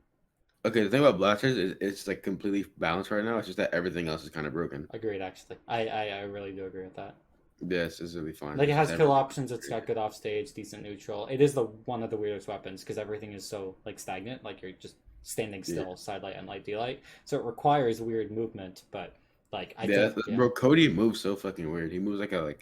Okay, the thing about blasters is it's like completely balanced right now. It's just that everything else is kind of broken. Agreed, actually. I really do agree with that. Yes, it's really fine. Like it It's just has kill everything. options. It's got good offstage, decent neutral. It is the one of the weirdest weapons because everything is so like stagnant. Like you're just standing Yeah, still, side light and light, D light. So it requires weird movement. But like I yeah, think yeah, bro. Cody moves so fucking weird. He moves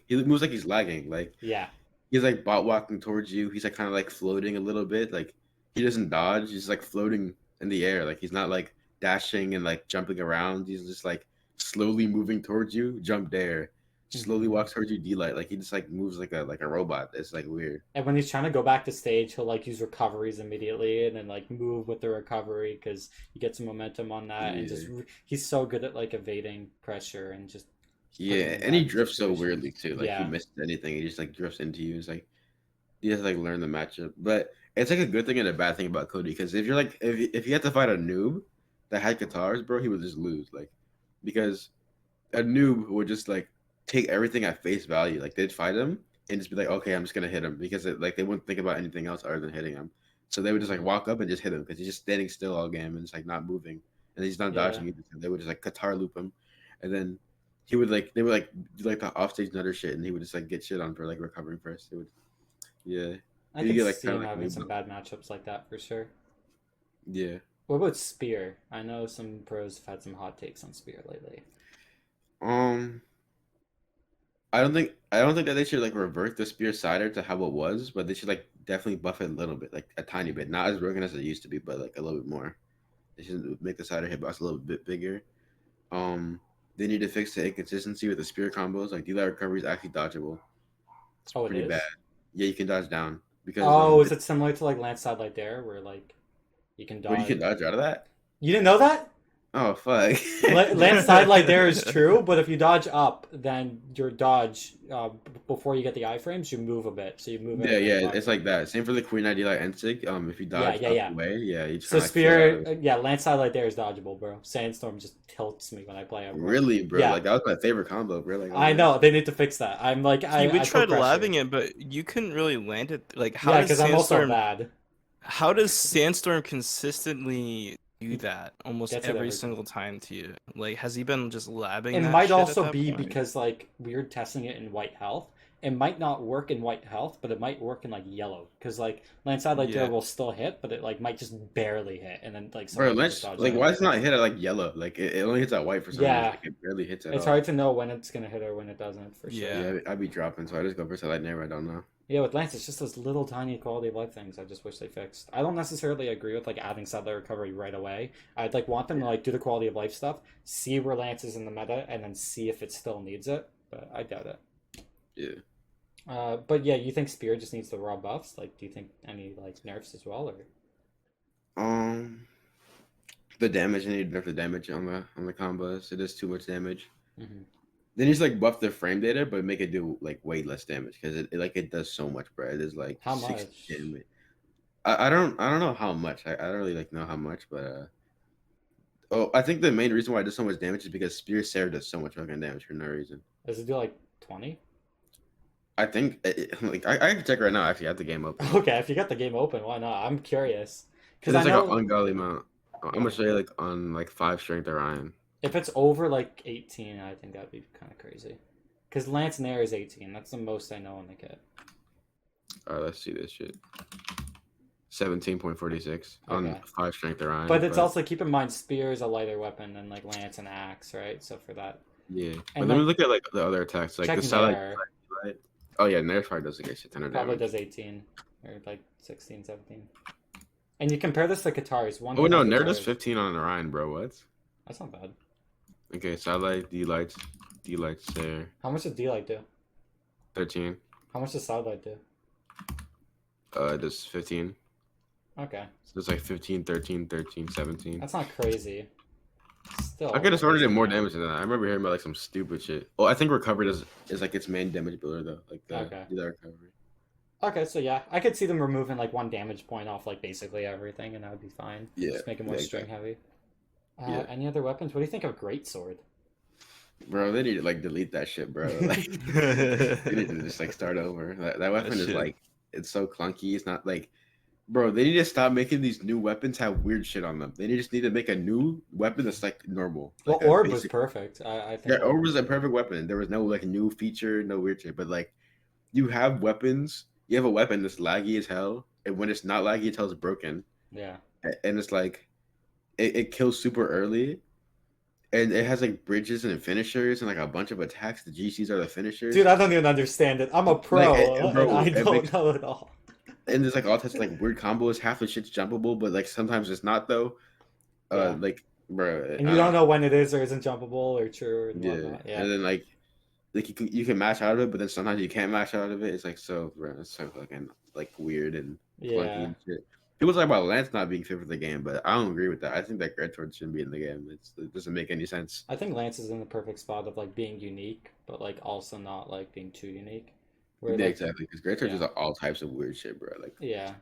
he moves like he's lagging. Like yeah, he's like bot walking towards you. He's like kind of like floating a little bit. Like he doesn't dodge. He's like floating in the air. Like he's not like dashing and like jumping around. He's just like slowly moving towards you. Jump there. Slowly hmm walks towards you. D light. Like he just like moves like a robot. It's like weird. And when he's trying to go back to stage, he'll like use recoveries immediately and then like move with the recovery because you get some momentum on that. And just Yeah. he's so good at like evading pressure and just putting Yeah, you in and he bad drifts so situations. weirdly too. Like he Yeah, misses anything, he just like drifts into you. It's like you have to like learn the matchup. But it's like a good thing and a bad thing about Cody because if you're like if you had to fight a noob that had guitars, bro, he would just lose. Like because a noob would just like take everything at face value. Like they'd fight him and just be like, okay, I'm just gonna hit him because like they wouldn't think about anything else other than hitting him. So they would just like hmm walk up and just hit him because he's just standing still all game and just like not moving and he's not yeah. dodging either. So they would just like guitar loop him, and then he would like they would like do like the offstage nutter shit and he would just like get shit on for like recovering first. It would yeah. I He'd could get like see kind him of like having noob some mode. bad matchups like that for sure. Yeah. What about Spear? I know some pros have had some hot takes on Spear lately. Um. I don't think that they should like revert the spear cider to how it was, but they should like definitely buff it a little bit, like a tiny bit, Hmm. not as broken as it used to be, but like a little bit more. They should make the cider hitbox a little bit bigger. Um, they need to fix the inconsistency with the spear combos. Like D-Light recovery is actually dodgeable. It's Oh, it pretty bad. is? Yeah, you can dodge down because Oh, is it similar to like Lance Side Light Dare where like you can where you dodge? can dodge out of that. You didn't know that? Oh fuck. Lance Side Light Dare is true, but if you dodge up, then your dodge before you get the iframes, you move a bit. So you move Yeah, it yeah, like it's like that. Same for the Queen ID Light and Sig. If you yeah, dodge yeah, up yeah. away, yeah, you just So kind of like float out of Spear, it. yeah, Lance Side Light Dare is dodgeable, bro. Sandstorm just tilts me when I play it, bro. Really, bro? Yeah, Like that was my favorite combo, bro. Like I was I like, know they need to fix that. I'm like See, we I put tried pressure. labbing it, but you couldn't really land it. Like, Yeah, because I'm also bad. How does Sandstorm consistently do that almost Gets it every every time. single time to you? Like, has he been just labbing It that might shit at also that be point? because like we're testing it in white health. It might not work in white health, but it might work in like yellow. Because like Landside Light Dare Yeah. will still hit, but it like might just barely hit, and then like bro, someone can just Lynch, dodge like, it. why is it not hit at like yellow? Like, it only hits at white for some reason. Yeah, Like, it barely hits at it's all. hard to know when it's gonna hit or when it doesn't for sure. Yeah. Yeah, I'd be dropping, so I just go for Light Neighbor. I don't know. Yeah, with Lance, it's just those little tiny quality of life things I just wish they fixed. I don't necessarily agree with like adding satellite recovery right away. I'd like want them to like do the quality of life stuff, see where Lance is in the meta, and then see if it still needs it. But I doubt it. Yeah. But yeah, you think Spear just needs the raw buffs? Like, do you think any like nerfs as well, or Um, The damage, and you nerf the damage on the combos. It does too much damage. Mm-hmm. Then you just like buff the frame data, but make it do like way less damage because it does so much, bro. It is like How 60 much? damage. I don't know how much. I don't really like know how much, but oh, I think the main reason why it does so much damage is because Spear Sarah does so much fucking damage for no reason. Does it do like 20? I think like I can check right now. Actually, I have the game open. Okay, if you got the game open, why not? I'm curious because It's I like an know ungodly amount. I'm gonna show you like on like 5 strength Orion. if it's over like 18, I think that'd be kind of crazy. Because Lance Nair is 18. That's the most I know in the kit. All right, let's see this shit. 17.46 on Okay. 5 strength Orion. But it's also, keep in mind, Spear is a lighter weapon than like Lance and Axe, right? So for that. yeah. And But let me like, look at like the other attacks, like check the satellite. Nair. Oh yeah, Nair probably does like a shit ton of Probably damage. does 18 or like 16, 17. And you compare this to Katars. One Oh hit no, on Nair does Katars. 15 on Orion, bro. What? That's not bad. Okay, satellite, D-lights there. How much does D-Light do? 13. How much does Sidelight do? Does 15. Okay. So it's like 15, 13, 13, 17. That's not crazy. Still. I could have started that's it more okay. damage than that. I remember hearing about like some stupid shit. Oh, I think recovery is like its main damage builder though. Like the Okay. do that recovery. Okay, so yeah, I could see them removing like one damage point off like basically everything, and that would be fine. Yeah. Just make it more yeah, string exactly. heavy. Yeah. Any other weapons? What do you think of Greatsword? Bro, they need to like delete that shit, bro. Like they need to just like start over. That weapon is shit. like it's so clunky. It's not like bro, they need to stop making these new weapons have weird shit on them. They just need to make a new weapon that's like normal. Well, Like a Orb was basic. perfect. I Yeah, think. Orb was a perfect weapon. There was no like new feature, no weird shit. But like you have weapons, you have a weapon that's laggy as hell, and when it's not laggy, it tells it's broken. Yeah. And it's like it kills super early. And it has like bridges and finishers and like a bunch of attacks. The GCs are the finishers. Dude, I don't even understand it. I'm a pro, bro, and I it don't makes- know it all. And there's like all types of like weird combos. Half the shit's jumpable, but like sometimes it's not though. Yeah. Like bro, And you don't know when it is or isn't jumpable or true or Yeah. whatnot. Yeah. And then like you can mash out of it, but then sometimes you can't mash out of it. It's like so bro, it's so fucking like weird and clunky Yeah. and shit. People talk about Lance not being fit for the game, but I don't agree with that. I think that Greatsword shouldn't be in the game. It doesn't make any sense. I think Lance is in the perfect spot of like being unique, but like also not like being too unique. Where Yeah, like, exactly. Because Greatsword yeah. is all types of weird shit, bro. Like yeah.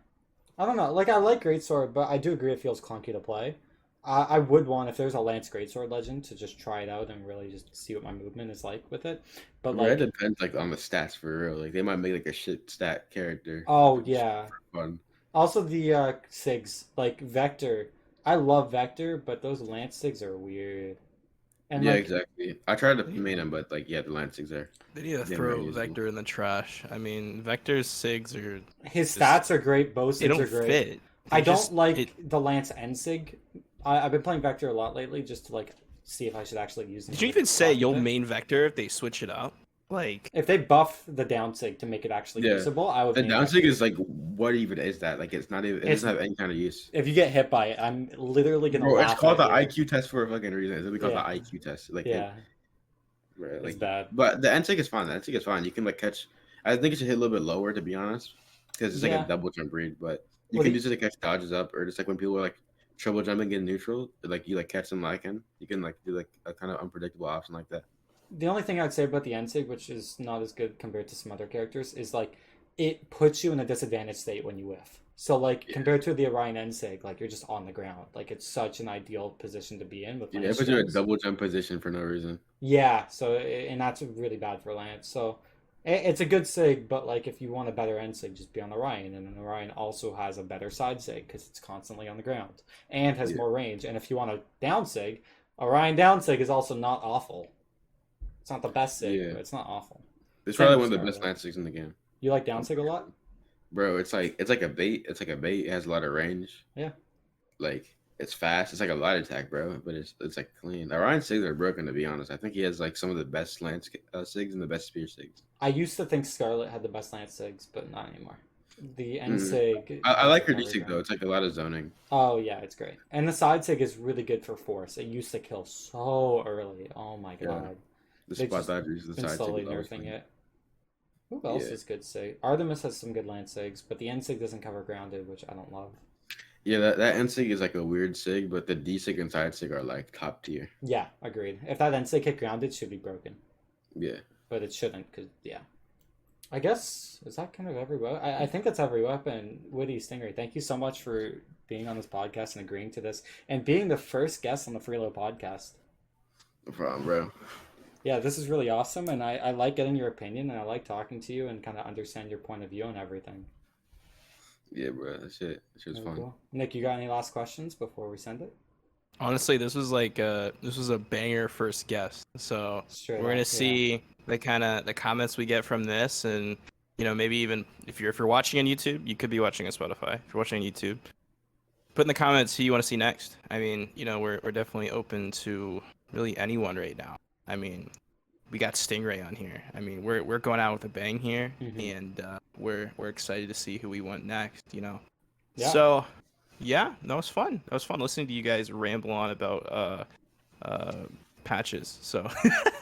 I don't know. Like I like Greatsword, but I do agree it feels clunky to play. I would want if there's a Lance Greatsword Legend to just try it out and really just see what my movement is like with it. But bro, it like, depends like on the stats for real. Like they might make like a shit stat character. oh just yeah. for fun. Also the Sigs, like Vector. I love Vector, but those Lance Sigs are weird. And Yeah, like, exactly. I tried to main him, but like yeah, the Lancing's there. They need to Yeah, throw very useful. Vector in the trash. I mean, Vector's SIGs are his Just- stats are great. Both they Sigs don't are great. fit. I They don't just- like it- the Lance N Sig. I've been playing Vector a lot lately just to like see if I should actually use them. Did you even say you'll main Vector if they switch it up? Like, If they buff the down sig to make it actually Yeah. usable, I would. The main downsig Vector. is like what even is that? Like it's not even it It's- doesn't have any kind of use. If you get hit by it, I'm literally gonna Bro, laugh. it's called the at you. IQ test for a fucking reason. It's literally called Yeah. the IQ test. Like Yeah, bro, it's like bad. but the NSIG is fine. The NSIG is fine. You can like catch I think it should hit a little bit lower to be honest. Because it's like Yeah. a double jump read, but you What can do use it to catch dodges up or just like when people are like triple jumping in neutral, like you like catch them lacking. You can like do like a kind of unpredictable option like that. The only thing I'd say about the NSIG, which is not as good compared to some other characters, is like it puts you in a disadvantaged state when you whiff. So like Yeah. compared to the Orion NSIG, like you're just on the ground. Like it's such an ideal position to be in with Yeah, Lance it puts you in a strings. double jump position for no reason. Yeah, so and that's really bad for Lance. So it's a good sig, but like if you want a better end sig, just be on Orion, and then Orion also has a better side sig because it's constantly on the ground and has Yeah. more range. And if you want a down sig, Orion down sig is also not awful. It's not the best sig, Yeah. but it's not awful. It's Same probably with one of the best Scarlet. Lancings in the game. You like down sig a lot? Bro, it's like a bait. It's like a bait. It has a lot of range. Yeah. Like it's fast. It's like a light attack, bro. But it's like clean. Orion Sigs are broken to be honest. I think he has like some of the best Lance Sigs and the best Spear Sigs. I used to think Scarlet had the best Lance sigs, but not anymore. The end sig. I like her never D Sig grown. though. It's like a lot of zoning. Oh yeah, it's great. And the side sig is really good for force. It used to kill so early. Oh my Yeah. god. The They spot just dodgers, the Been side slowly Sig is always nerfing fun. it. Who else Yeah. is good sig? Artemis has some good land sigs, but the end sig doesn't cover grounded, which I don't love. Yeah, that N sig is like a weird sig, but the D sig and side sig are like top tier. Yeah, agreed. If that NSA kick grounded, it should be broken, Yeah. but it shouldn't because yeah. I guess is that kind of every weapon. I think that's every weapon. Woody Stingray, thank you so much for being on this podcast and agreeing to this and being the first guest on the Freelo podcast. No problem, bro. Yeah, this is really awesome, and I like getting your opinion, and I like talking to you and kind of understand your point of view and everything. Yeah, bro. That shit was Very fun. cool. Nick, you got any last questions before we send it? Honestly, this was a banger first guest. So Straight we're gonna up, yeah. see the comments we get from this, and maybe even if you're watching on YouTube, you could be watching on Spotify. If you're watching on YouTube, put in the comments who you want to see next. I mean, we're definitely open to really anyone right now. I mean, we got Stingray on here. I mean, we're going out with a bang here, and we're excited to see who we want next. Yeah. So, yeah, that was fun. That was fun listening to you guys ramble on about patches. So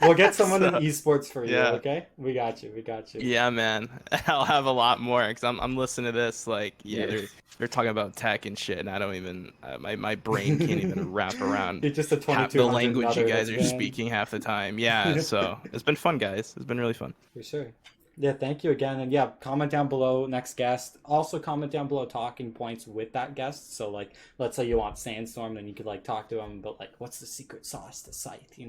We'll get someone in So, esports for you. yeah. Okay, we got you. We got you. yeah, man, I'll have a lot more because I'm listening to this like Yeah. they're talking about tech and shit, and I don't even my brain can't even wrap around You're just a half the 2200 language you nutter guys that's are been- speaking half the time. Yeah, so it's been fun, guys. It's been really fun. For sure. Yeah, thank you again. And yeah, comment down below next guest. Also comment down below talking points with that guest. So like let's say you want Sandstorm, then you could like talk to him about like what's the secret sauce to Scythe,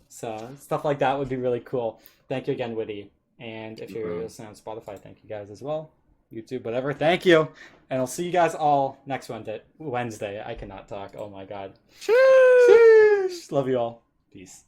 So stuff like that would be really cool. Thank you again, Woody. And if you're listening on Spotify, thank you guys as well. YouTube, whatever. Thank you. And I'll see you guys all next Wednesday. I cannot talk. Oh my god. Sheesh. Love you all. Peace.